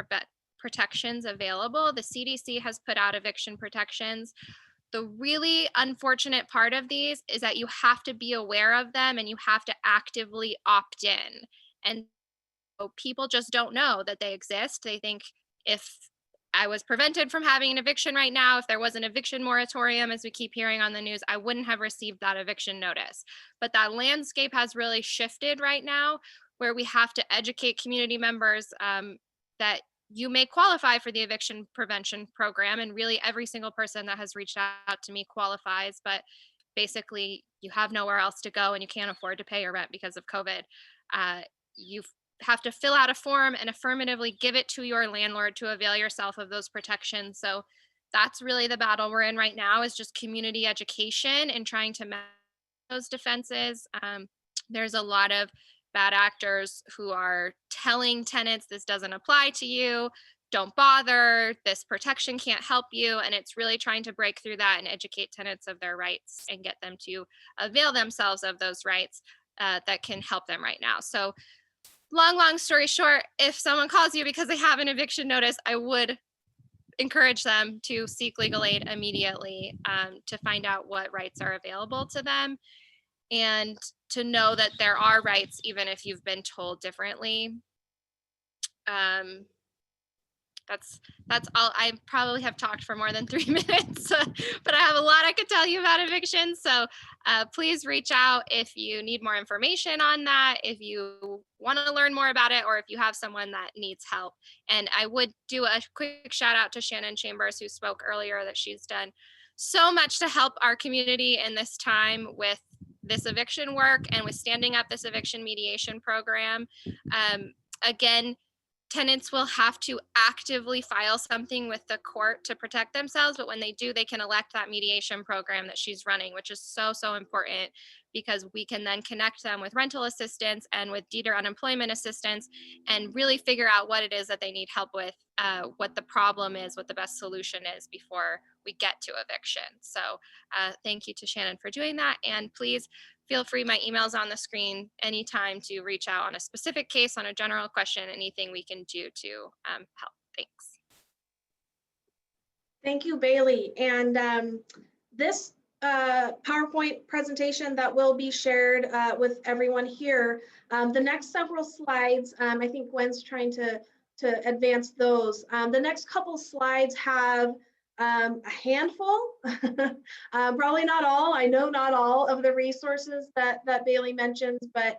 protections available. The CDC has put out eviction protections. The really unfortunate part of these is that you have to be aware of them and you have to actively opt in. And so people just don't know that they exist. They think, if I was prevented from having an eviction right now, if there was an eviction moratorium, as we keep hearing on the news, I wouldn't have received that eviction notice. But that landscape has really shifted right now, where we have to educate community members that you may qualify for the eviction prevention program. And really every single person that has reached out to me qualifies, but basically you have nowhere else to go and you can't afford to pay your rent because of COVID, you have to fill out a form and affirmatively give it to your landlord to avail yourself of those protections. So that's really the battle we're in right now, is just community education and trying to manage those defenses. There's a lot of bad actors who are telling tenants this doesn't apply to you, don't bother, this protection can't help you. And it's really trying to break through that and educate tenants of their rights and get them to avail themselves of those rights that can help them right now. So long story short, if someone calls you because they have an eviction notice, I would encourage them to seek legal aid immediately, to find out what rights are available to them, and to know that there are rights even if you've been told differently. That's all. I probably have talked for more than 3 minutes, but I have a lot I could tell you about evictions. So please reach out if you need more information on that, if you want to learn more about it, or if you have someone that needs help. And I would do a quick shout out to Shannon Chambers, who spoke earlier, that she's done so much to help our community in this time with this eviction work and with standing up this eviction mediation program. Again, tenants will have to actively file something with the court to protect themselves, but when they do, they can elect that mediation program that she's running, which is so important, because we can then connect them with rental assistance and with deed or unemployment assistance and really figure out what it is that they need help with, what the problem is, what the best solution is before we get to eviction. So thank you to Shannon for doing that. And please feel free, my email's on the screen anytime, to reach out on a specific case, on a general question, anything we can do to help. Thanks. Thank you, Bailey. And this PowerPoint presentation that will be shared with everyone here, the next several slides, I think Gwen's trying to advance those. The next couple slides have a handful, probably not all, I know not all of the resources that Bailey mentions, but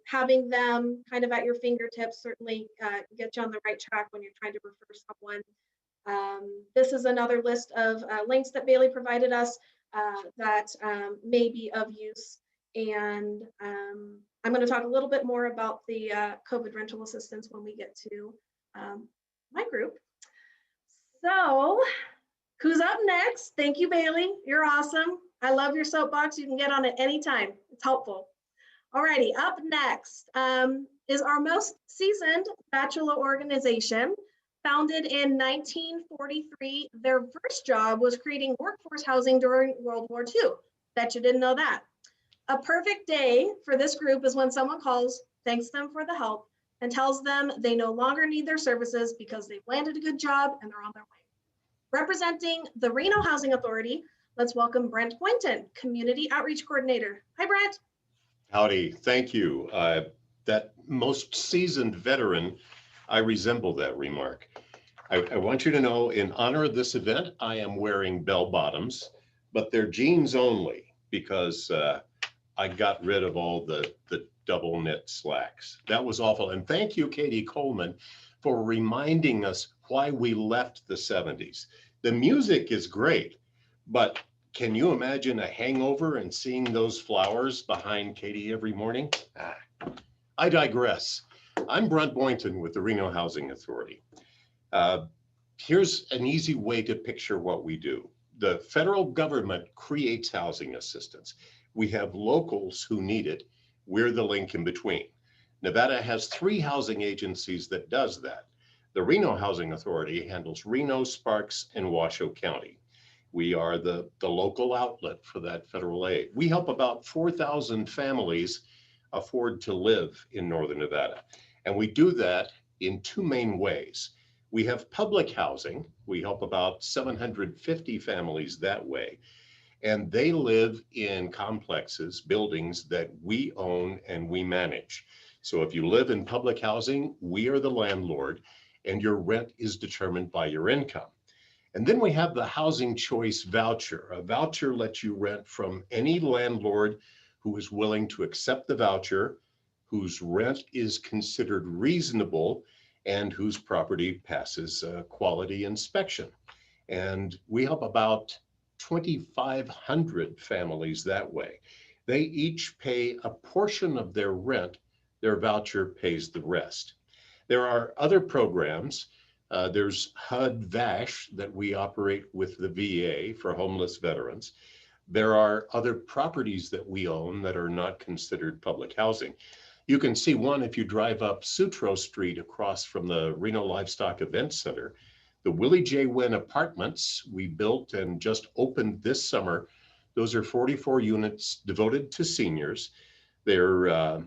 having them kind of at your fingertips certainly get you on the right track when you're trying to refer someone. This is another list of links that Bailey provided us that may be of use. And I'm going to talk a little bit more about the COVID rental assistance when we get to my group. So who's up next? Thank you, Bailey. You're awesome. I love your soapbox. You can get on it anytime. It's helpful. Alrighty, up next is our most seasoned bachelor organization. Founded in 1943, their first job was creating workforce housing during World War II. Bet you didn't know that. A perfect day for this group is when someone calls, thanks them for the help, and tells them they no longer need their services because they've landed a good job and they're on their way. Representing the Reno Housing Authority, let's welcome Brent Boynton, Community Outreach Coordinator. Hi, Brent. Howdy, thank you. That most seasoned veteran, I resemble that remark. I want you to know, in honor of this event, I am wearing bell bottoms, but they're jeans only because I got rid of all the double knit slacks. That was awful. And thank you, Katie Coleman, for reminding us why we left the 70s. The music is great, but can you imagine a hangover and seeing those flowers behind Katie every morning? I digress. I'm Brent Boynton with the Reno Housing Authority. Here's an easy way to picture what we do. The federal government creates housing assistance. We have locals who need it. We're the link in between. Nevada has 3 housing agencies that does that. The Reno Housing Authority handles Reno, Sparks, and Washoe County. We are the local outlet for that federal aid. We help about 4,000 families afford to live in Northern Nevada. And we do that in 2 main ways. We have public housing. We help about 750 families that way. And they live in complexes, buildings that we own and we manage. So if you live in public housing, we are the landlord and your rent is determined by your income. And then we have the housing choice voucher. A voucher lets you rent from any landlord who is willing to accept the voucher, whose rent is considered reasonable, and whose property passes a quality inspection. And we help about 2,500 families that way. They each pay a portion of their rent. Their voucher pays the rest. There are other programs. There's HUD-VASH that we operate with the VA for homeless veterans. There are other properties that we own that are not considered public housing. You can see one if you drive up Sutro Street across from the Reno Livestock Event Center. The Willie J. Wynn Apartments we built and just opened this summer. Those are 44 units devoted to seniors. They're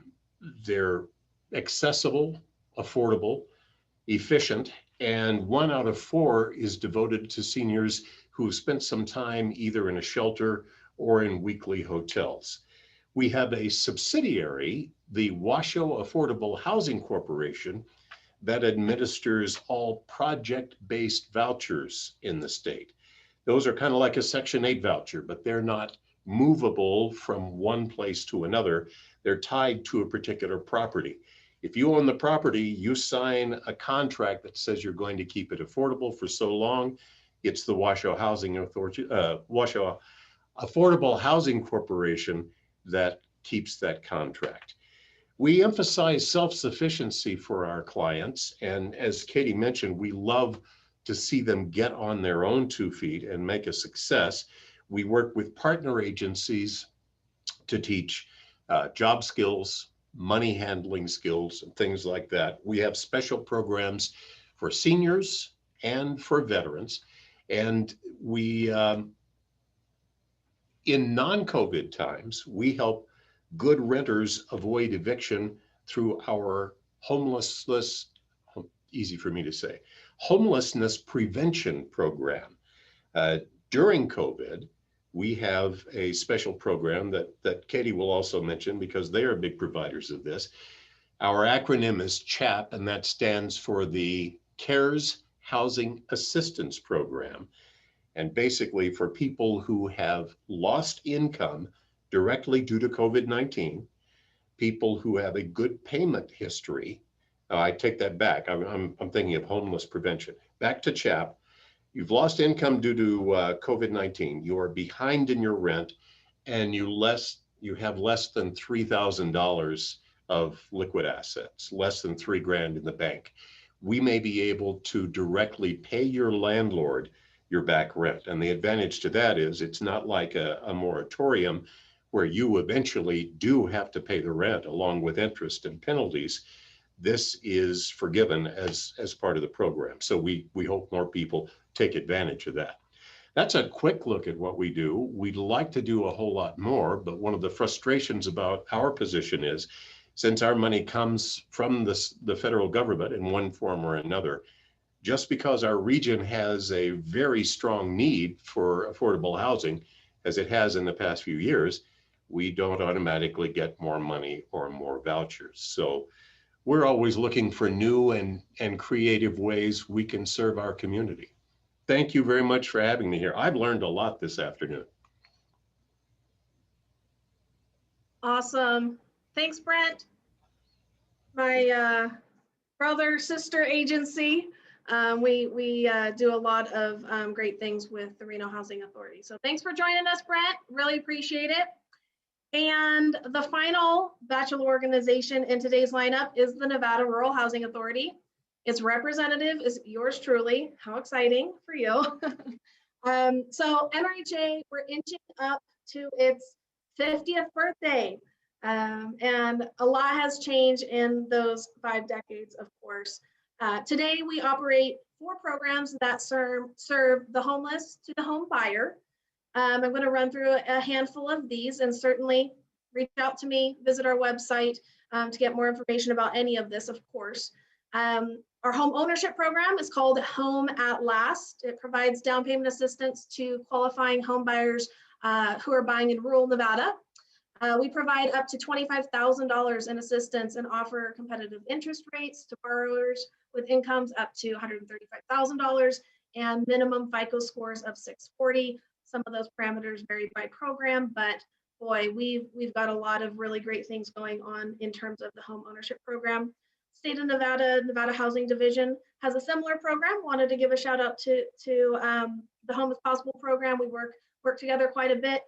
accessible, affordable, efficient, and 1 out of 4 is devoted to seniors who have spent some time either in a shelter or in weekly hotels. We have a subsidiary, the Washoe Affordable Housing Corporation, that administers all project-based vouchers in the state. Those are kind of like a Section 8 voucher, but they're not movable from one place to another. They're tied to a particular property. If you own the property, you sign a contract that says you're going to keep it affordable for so long. It's the Washoe Housing Authority, Washoe Affordable Housing Corporation that keeps that contract. We emphasize self-sufficiency for our clients. And as Katie mentioned, we love to see them get on their own 2 feet and make a success. We work with partner agencies to teach job skills, money handling skills, and things like that. We have special programs for seniors and for veterans. And we, in non-COVID times, we help good renters avoid eviction through our homelessness, easy for me to say, homelessness prevention program. During COVID, we have a special program that Katie will also mention because they are big providers of this. Our acronym is CHAP, and that stands for the CARES Housing Assistance Program. And basically for people who have lost income directly due to COVID-19, people who have a good payment history. I take that back. I'm thinking of homeless prevention. Back to CHAP. You've lost income due to COVID-19. You are behind in your rent, and you have less than $3,000 of liquid assets, less than $3,000 in the bank. We may be able to directly pay your landlord your back rent. And the advantage to that is it's not like a moratorium where you eventually do have to pay the rent along with interest and penalties. This is forgiven as part of the program. So we hope more people take advantage of that. That's a quick look at what we do. We'd like to do a whole lot more, but one of the frustrations about our position is, since our money comes from the federal government in one form or another, just because our region has a very strong need for affordable housing, as it has in the past few years, we don't automatically get more money or more vouchers. So we're always looking for new and creative ways we can serve our community. Thank you very much for having me here. I've learned a lot this afternoon. Awesome. Thanks, Brent. My brother, sister agency. We do a lot of great things with the Reno Housing Authority. So thanks for joining us, Brent. Really appreciate it. And the final bachelor organization in today's lineup is the Nevada Rural Housing Authority. Its representative is yours truly. How exciting for you. So NRHA, we're inching up to its 50th birthday. And a lot has changed in those 5 decades, of course. Today, we operate 4 programs that serve the homeless to the home buyer. I'm going to run through a handful of these, and certainly reach out to me, visit our website to get more information about any of this, of course. Our home ownership program is called Home at Last. It provides down payment assistance to qualifying home buyers who are buying in rural Nevada. We provide up to $25,000 in assistance and offer competitive interest rates to borrowers with incomes up to $135,000 and minimum FICO scores of 640. Some of those parameters vary by program, but boy, we've got a lot of really great things going on in terms of the home ownership program. State of Nevada Housing Division has a similar program. Wanted to give a shout out to the Home is Possible program. We work work together quite a bit.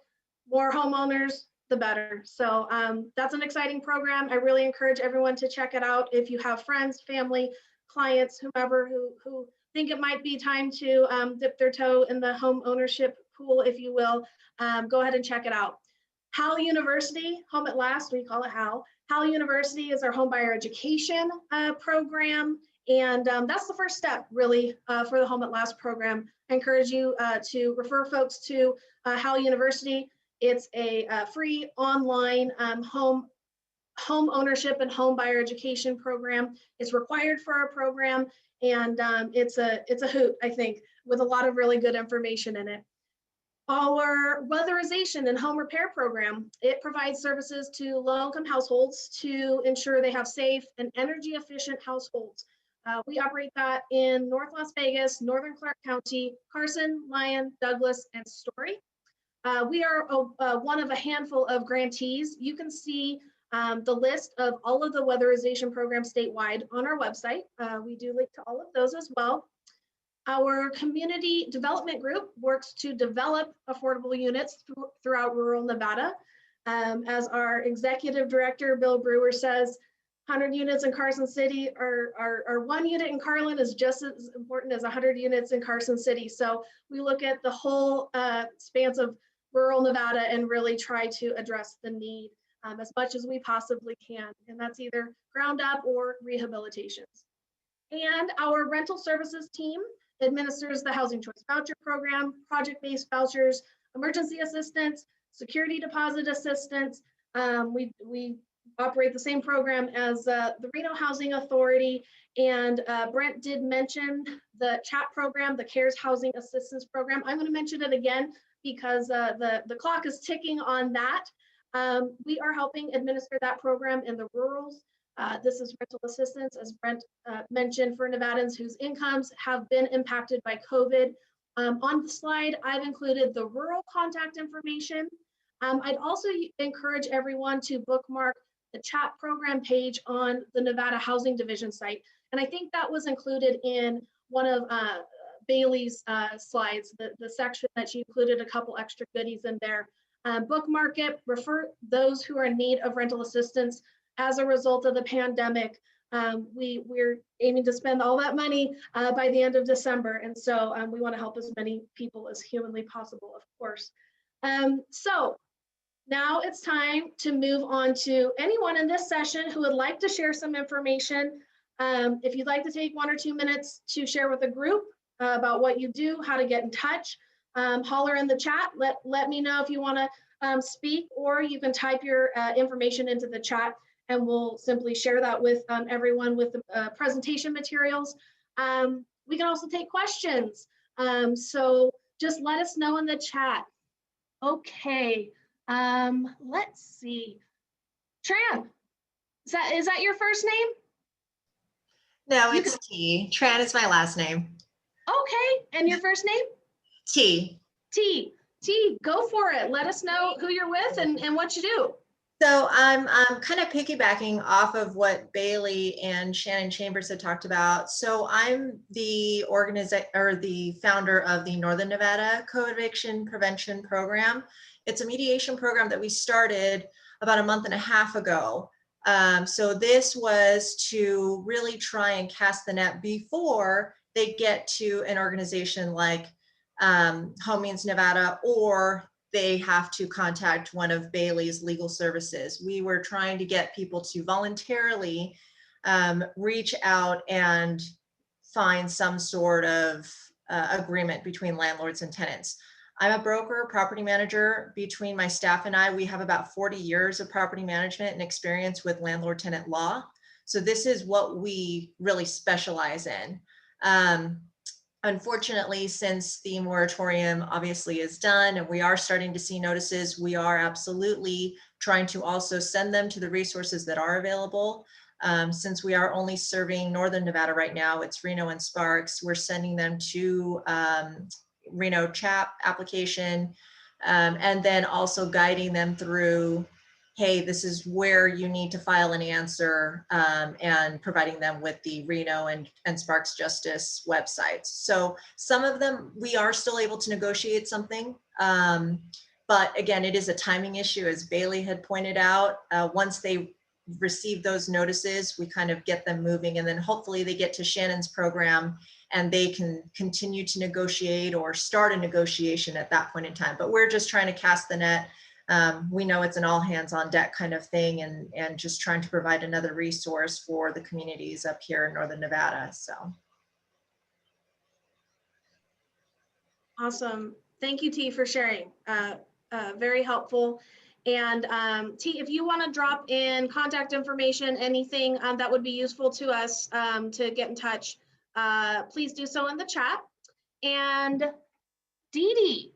More homeowners, the better. So that's an exciting program. I really encourage everyone to check it out. If you have friends, family, clients, whomever who think it might be time to dip their toe in the home ownership pool, if you will, go ahead and check it out. HAL University, Home at Last, we call it HAL. HAL University is our home buyer education program. And that's the first step really for the Home at Last program. I encourage you to refer folks to HAL University. It's a free online home ownership and home buyer education program. It's required for our program, and it's a hoot, I think, with a lot of really good information in it. Our weatherization and home repair program, it provides services to low-income households to ensure they have safe and energy-efficient households. We operate that in North Las Vegas, Northern Clark County, Carson, Lyon, Douglas, and Story. We are one of a handful of grantees. You can see the list of all of the weatherization programs statewide on our website. We do link to all of those as well. Our community development group works to develop affordable units throughout rural Nevada. As our executive director, Bill Brewer, says, 100 units in Carson City or 1 unit in Carlin is just as important as 100 units in Carson City. So we look at the whole spans of rural Nevada and really try to address the need as much as we possibly can. And that's either ground up or rehabilitations. And our rental services team administers the Housing Choice Voucher Program, project-based vouchers, emergency assistance, security deposit assistance. We operate the same program as the Reno Housing Authority. And Brent did mention the CHAP program, the CARES Housing Assistance Program. I'm going to mention it again because the clock is ticking on that. We are helping administer that program in the rurals. This is rental assistance, as Brent mentioned, for Nevadans whose incomes have been impacted by COVID. On the slide, I've included the rural contact information. I'd also encourage everyone to bookmark the CHAP program page on the Nevada Housing Division site. And I think that was included in one of Bailey's slides, the section that she included a couple extra goodies in there. Bookmark it, refer those who are in need of rental assistance. As a result of the pandemic, we're aiming to spend all that money by the end of December. And so we want to help as many people as humanly possible, of course. So now it's time to move on to anyone in this session who would like to share some information. If you'd like to take 1 or 2 minutes to share with a group about what you do, how to get in touch, holler in the chat. Let me know if you want to speak, or you can type your information into the chat and we'll simply share that with everyone with the presentation materials. We can also take questions. So just let us know in the chat. Okay, let's see. Tran, is that your first name? No, it's T. Tran is my last name. Okay, and your first name? T. T, go for it. Let us know who you're with and what you do. So I'm kind of piggybacking off of what Bailey and Shannon Chambers had talked about. So I'm the founder of the Northern Nevada Co-Eviction Prevention Program. It's a mediation program that we started about 1.5 months ago. So this was to really try and cast the net before they get to an organization like Home Means Nevada, or they have to contact one of Bailey's legal services. We were trying to get people to voluntarily reach out and find some sort of agreement between landlords and tenants. I'm a broker, property manager. Between my staff and I, we have about 40 years of property management and experience with landlord-tenant law. So this is what we really specialize in. Unfortunately, since the moratorium obviously is done and we are starting to see notices, we are absolutely trying to also send them to the resources that are available. Since we are only serving Northern Nevada right now, it's Reno and Sparks. We're sending them to Reno CHAP application, and then also guiding them through, hey, this is where you need to file an answer, and providing them with the Reno and Sparks Justice websites. So some of them, we are still able to negotiate something But again, it is a timing issue, as Bailey had pointed out. Once they receive those notices, we kind of get them moving, and then hopefully they get to Shannon's program and they can continue to negotiate or start a negotiation at that point in time. But we're just trying to cast the net. We know it's an all hands on deck kind of thing, and just trying to provide another resource for the communities up here in Northern Nevada. So. Awesome. Thank you, T, for sharing. Very helpful. And T, if you want to drop in contact information, anything that would be useful to us to get in touch, please do so in the chat. And Dee Dee,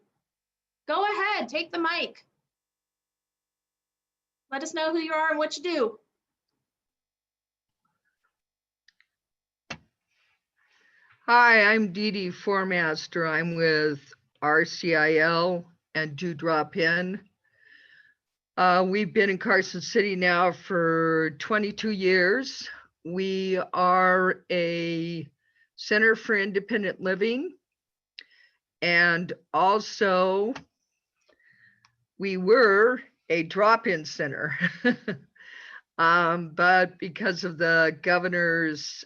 go ahead, take the mic. Let us know who you are and what you do. Hi, I'm Dee Dee Formaster. I'm with RCIL and Do Drop In. We've been in Carson City now for 22 years. We are a center for independent living, and also we were a drop-in center. But because of the governor's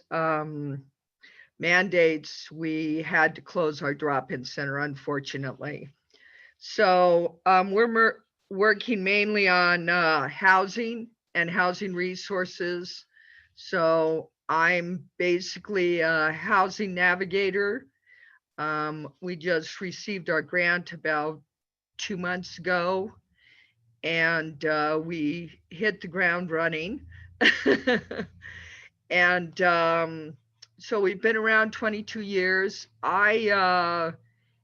mandates, we had to close our drop-in center, unfortunately. So we're working mainly on housing and housing resources. So I'm basically a housing navigator. We just received our grant about 2 months ago, and we hit the ground running. And so we've been around 22 years. I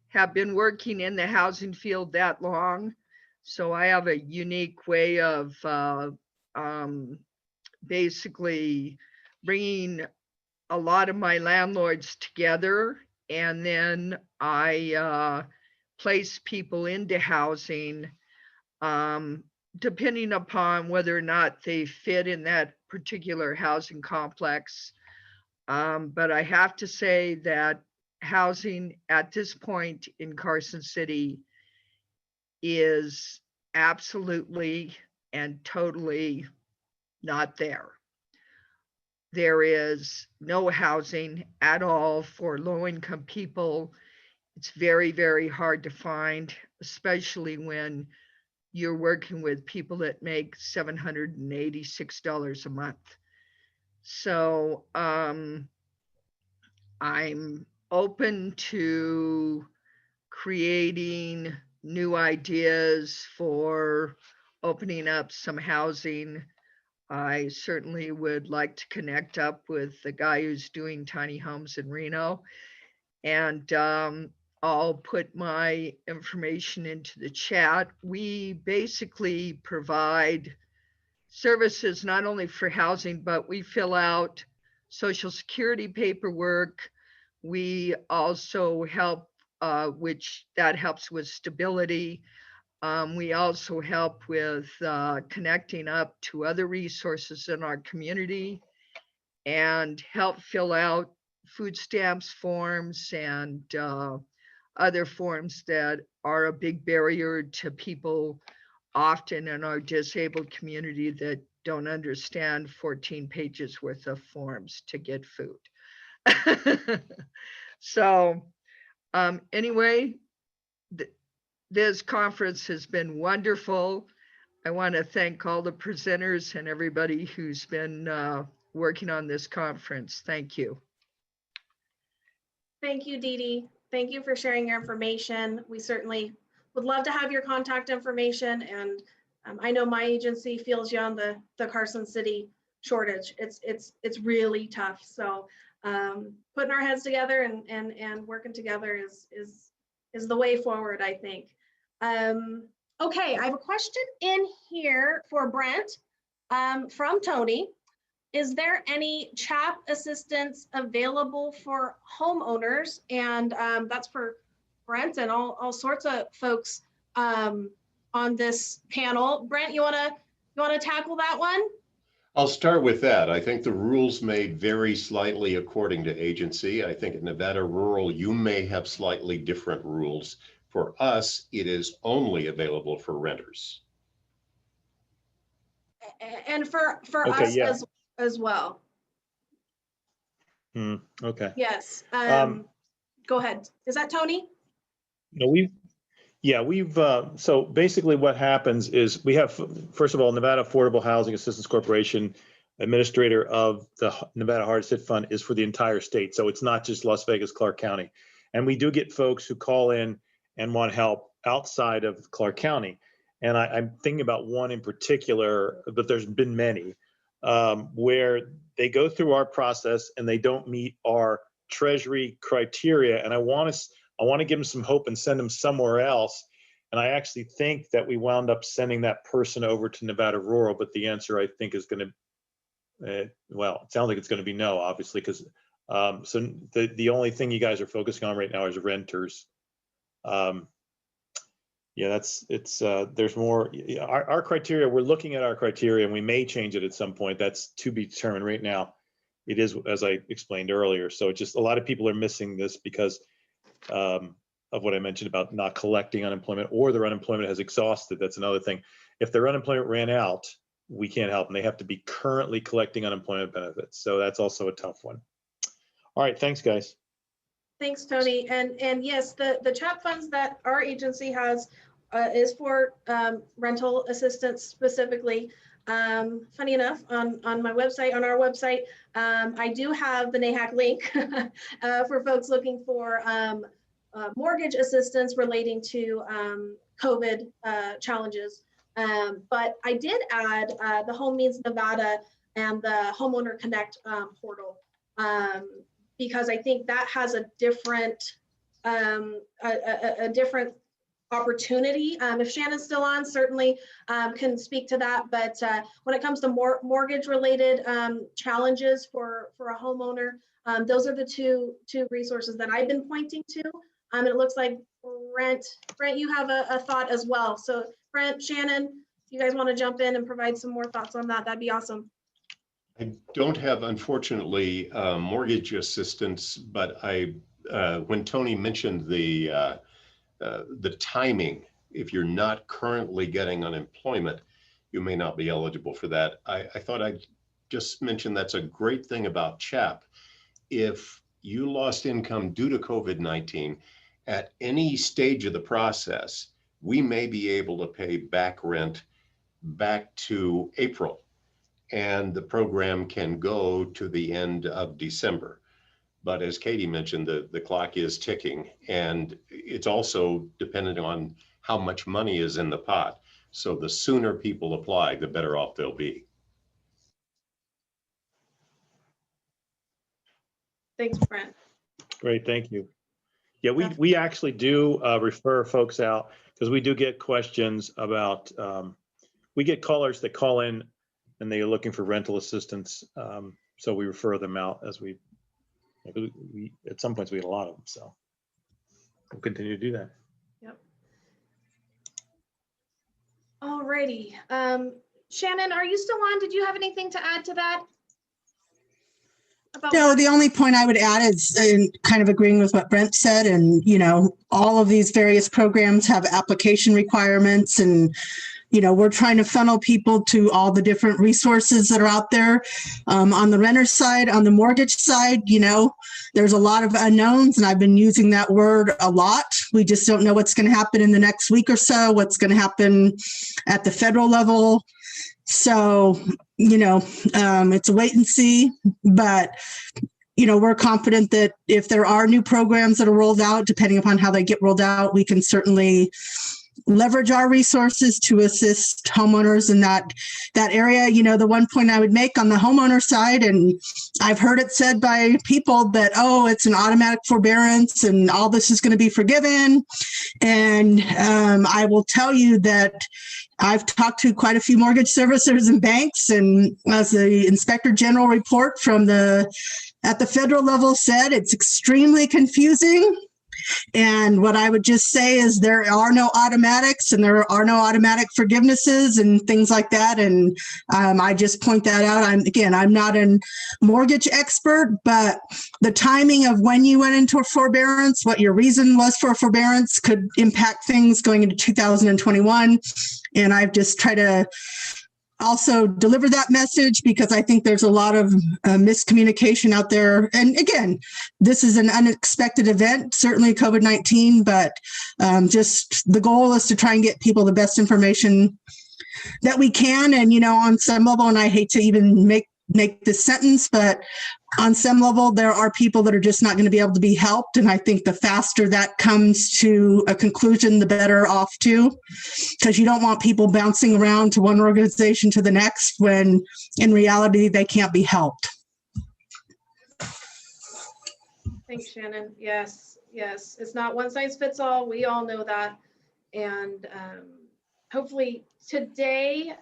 have been working in the housing field that long, so I have a unique way of basically bringing a lot of my landlords together, and then I place people into housing depending upon whether or not they fit in that particular housing complex. But I have to say that housing at this point in Carson City is absolutely and totally not there. There is no housing at all for low-income people. It's very, very hard to find, especially when you're working with people that make $786 a month. So I'm open to creating new ideas for opening up some housing. I certainly would like to connect up with the guy who's doing tiny homes in Reno, and I'll put my information into the chat. We basically provide services not only for housing, but we fill out Social Security paperwork. We also help, which that helps with stability. We also help with connecting up to other resources in our community and help fill out food stamps forms and other forms that are a big barrier to people often in our disabled community that don't understand 14 pages worth of forms to get food. So anyway, this conference has been wonderful. I want to thank all the presenters and everybody who's been working on this conference. Thank you. Thank you, Dee Dee. Thank you for sharing your information. We certainly would love to have your contact information, and I know my agency feels you on the Carson City shortage. It's really tough. So putting our heads together and working together is the way forward, I think. Okay, I have a question in here for Brent from Tony. Is there any CHAP assistance available for homeowners? And that's for Brent and all sorts of folks on this panel. Brent, you wanna tackle that one? I'll start with that. I think the rules may vary slightly according to agency. I think in Nevada rural, you may have slightly different rules For us, it is only available for renters. And for Okay, us yeah. as well. Okay. Yes. Go ahead. Is that Tony? No, we've, so basically what happens is we have, first of all, Nevada Affordable Housing Assistance Corporation, administrator of the Nevada Hardest Hit Fund, is for the entire state. So it's not just Las Vegas, Clark County. And we do get folks who call in and want help outside of Clark County. And I'm thinking about one in particular, but there's been many, where they go through our process and they don't meet our Treasury criteria. And I want to give them some hope and send them somewhere else. And I actually think that we wound up sending that person over to Nevada Rural, but the answer I think is going to, well, it sounds like it's going to be no, obviously, because so the only thing you guys are focusing on right now is renters. Yeah, there's more. Our criteria, we're looking at our criteria and we may change it at some point. That's to be determined right now. It is, as I explained earlier. So just a lot of people are missing this because of what I mentioned about not collecting unemployment, or their unemployment has exhausted. That's another thing. If their unemployment ran out, we can't help them. They have to be currently collecting unemployment benefits. So that's also a tough one. All right, thanks guys. Thanks, Tony. And yes, the CHAP funds that our agency has is for rental assistance specifically. Funny enough, on my website, on our website, I do have the NAHAC link for folks looking for mortgage assistance relating to COVID challenges. But I did add the Home Means Nevada and the Homeowner Connect portal, because I think that has a different different opportunity. If Shannon's still on, certainly can speak to that. But when it comes to mortgage related challenges for a homeowner, those are the two resources that I've been pointing to. And it looks like Brent, you have a thought as well. So Brent, Shannon, if you guys want to jump in and provide some more thoughts on that, that'd be awesome. I don't have, unfortunately, mortgage assistance, but when Tony mentioned the timing, if you're not currently getting unemployment, you may not be eligible for that. I thought I'd just mention that's a great thing about CHAP. If you lost income due to COVID-19 at any stage of the process, we may be able to pay back rent back to April, and the program can go to the end of December. But as Katie mentioned, the clock is ticking, and it's also dependent on how much money is in the pot. So the sooner people apply, the better off they'll be. Thanks, Brent. Great, thank you. Yeah, we actually do refer folks out because we do get questions about, we get callers that call in and they are looking for rental assistance. So we refer them out as we at some points we get a lot of them. So we'll continue to do that. Yep. All righty. Shannon, are you still on? Did you have anything to add to that? No, the only point I would add is kind of agreeing with what Brent said. And, all of these various programs have application requirements, and, we're trying to funnel people to all the different resources that are out there. On the renter side, on the mortgage side, there's a lot of unknowns, and I've been using that word a lot. We just don't know what's going to happen in the next week or so, what's going to happen at the federal level. So, it's a wait and see, but, we're confident that if there are new programs that are rolled out, depending upon how they get rolled out, we can certainly leverage our resources to assist homeowners in that area. The one point I would make on the homeowner side, and I've heard it said by people that, oh, it's an automatic forbearance and all this is going to be forgiven. And I will tell you that I've talked to quite a few mortgage servicers and banks, and as the Inspector General report at the federal level said, it's extremely confusing. And what I would just say is there are no automatics and there are no automatic forgivenesses and things like that. And I just point that out. I'm not a mortgage expert, but the timing of when you went into a forbearance, what your reason was for forbearance could impact things going into 2021. And I've just tried to also deliver that message because I think there's a lot of miscommunication out there. And again, this is an unexpected event, certainly COVID-19, but just the goal is to try and get people the best information that we can. And, on some level, and I hate to even make this sentence, but on some level, there are people that are just not going to be able to be helped. And I think the faster that comes to a conclusion, the better off too, because you don't want people bouncing around to one organization to the next when in reality, they can't be helped. Thanks, Shannon. Yes. It's not one size fits all. We all know that. And hopefully today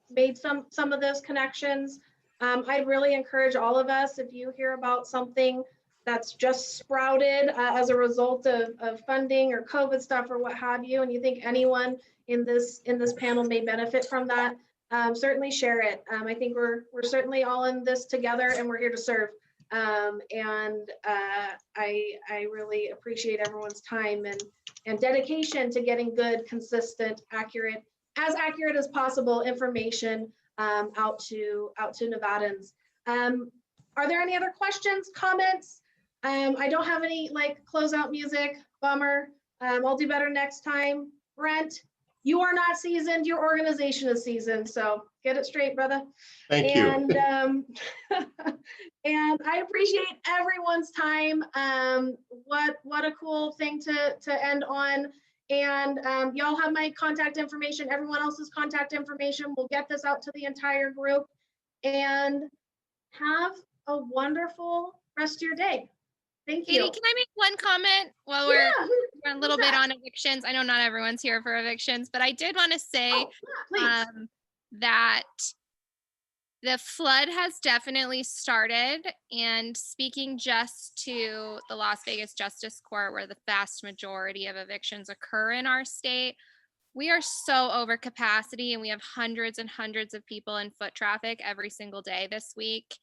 made some of those connections. I'd really encourage all of us, if you hear about something that's just sprouted as a result of funding or COVID stuff or what have you, and you think anyone in this panel may benefit from that, certainly share it. I think we're certainly all in this together and we're here to serve. I really appreciate everyone's time and dedication to getting good, consistent, accurate as possible information out to Nevadans. Are there any other questions, comments? I don't have any closeout music, bummer. I'll do better next time. Brent, you are not seasoned, your organization is seasoned, so get it straight, brother. Thank you. And I appreciate everyone's time. What a cool thing to end on. And y'all have my contact information, everyone else's contact information. We'll get this out to the entire group and have a wonderful rest of your day. Thank you. Katie, can I make one comment while we're a little bit on evictions? I know not everyone's here for evictions, but I did want to say that the flood has definitely started, and speaking just to the Las Vegas Justice Court, where the vast majority of evictions occur in our state, we are so over capacity and we have hundreds and hundreds of people in foot traffic every single day this week.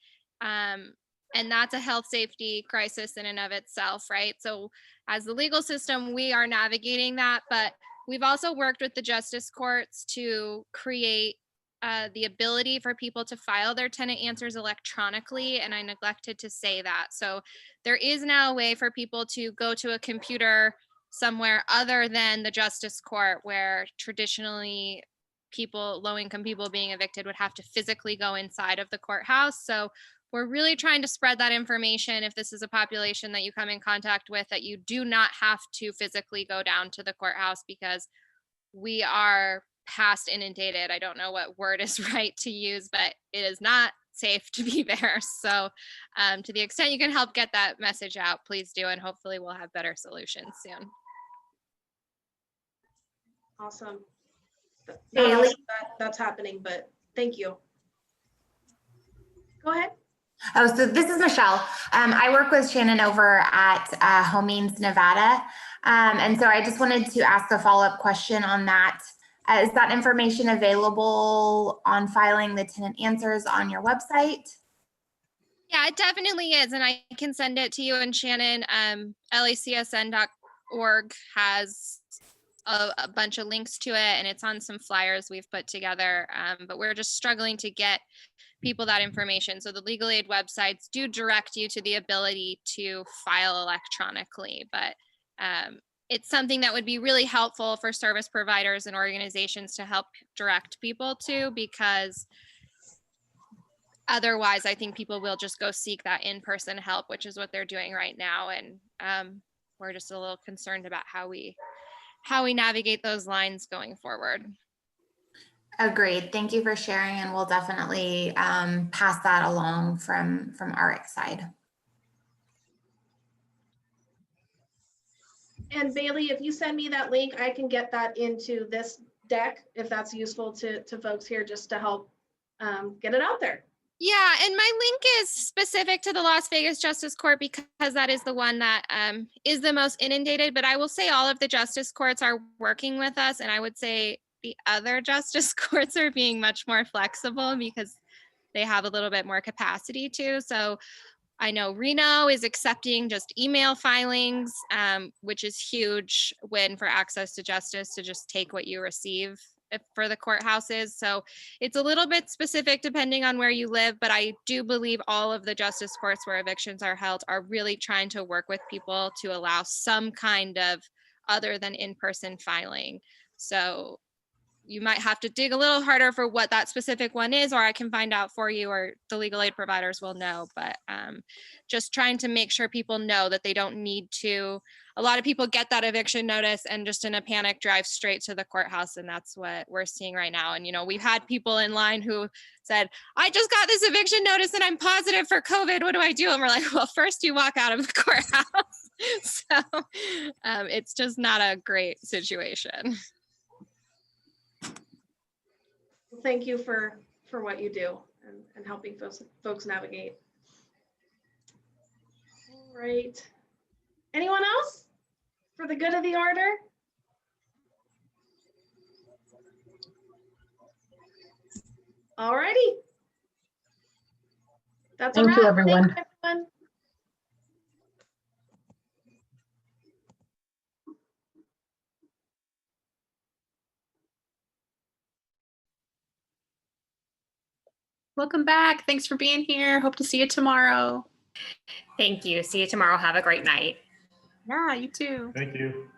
And that's a health safety crisis in and of itself, right? So as the legal system, we are navigating that, but we've also worked with the justice courts to create the ability for people to file their tenant answers electronically, and I neglected to say that. So there is now a way for people to go to a computer somewhere other than the justice court, where traditionally low-income people being evicted would have to physically go inside of the courthouse. So we're really trying to spread that information if this is a population that you come in contact with, that you do not have to physically go down to the courthouse, because we are past inundated. I don't know what word is right to use, but it is not safe to be there. So to the extent you can help get that message out, please do. And hopefully we'll have better solutions soon. Awesome. Not that's happening, but thank you. Go ahead. Oh, so this is Michelle. I work with Shannon over at Homeownership, Nevada. And so I just wanted to ask a follow-up question on that. Is that information available on filing the tenant answers on your website? Yeah, it definitely is. And I can send it to you and Shannon. LACSN.org has a bunch of links to it, and it's on some flyers we've put together. But we're just struggling to get people that information. So the legal aid websites do direct you to the ability to file electronically, but it's something that would be really helpful for service providers and organizations to help direct people to, because otherwise I think people will just go seek that in-person help, which is what they're doing right now. And we're just a little concerned about how we navigate those lines going forward. Agreed. Thank you for sharing, and we'll definitely pass that along from our side. And Bailey, if you send me that link, I can get that into this deck if that's useful to folks here, just to help get it out there. Yeah, and my link is specific to the Las Vegas Justice Court because that is the one that is the most inundated. But I will say all of the justice courts are working with us, and I would say the other justice courts are being much more flexible because they have a little bit more capacity too. So I know Reno is accepting just email filings, which is huge win for access to justice to just take what you receive for the courthouses. So it's a little bit specific depending on where you live, but I do believe all of the justice courts where evictions are held are really trying to work with people to allow some kind of other than in-person filing. So you might have to dig a little harder for what that specific one is, or I can find out for you, or the legal aid providers will know. But just trying to make sure people know that they don't need to. A lot of people get that eviction notice and just in a panic drive straight to the courthouse, and that's what we're seeing right now. And we've had people in line who said, "I just got this eviction notice and I'm positive for COVID. What do I do?" And we're like, "Well, first you walk out of the courthouse." So it's just not a great situation. Thank you for what you do and helping folks navigate. All right. Anyone else for the good of the order? All righty. That's a wrap. Thank you, everyone. Thanks, everyone. Welcome back. Thanks for being here. Hope to see you tomorrow. Thank you. See you tomorrow. Have a great night. Yeah, you too. Thank you.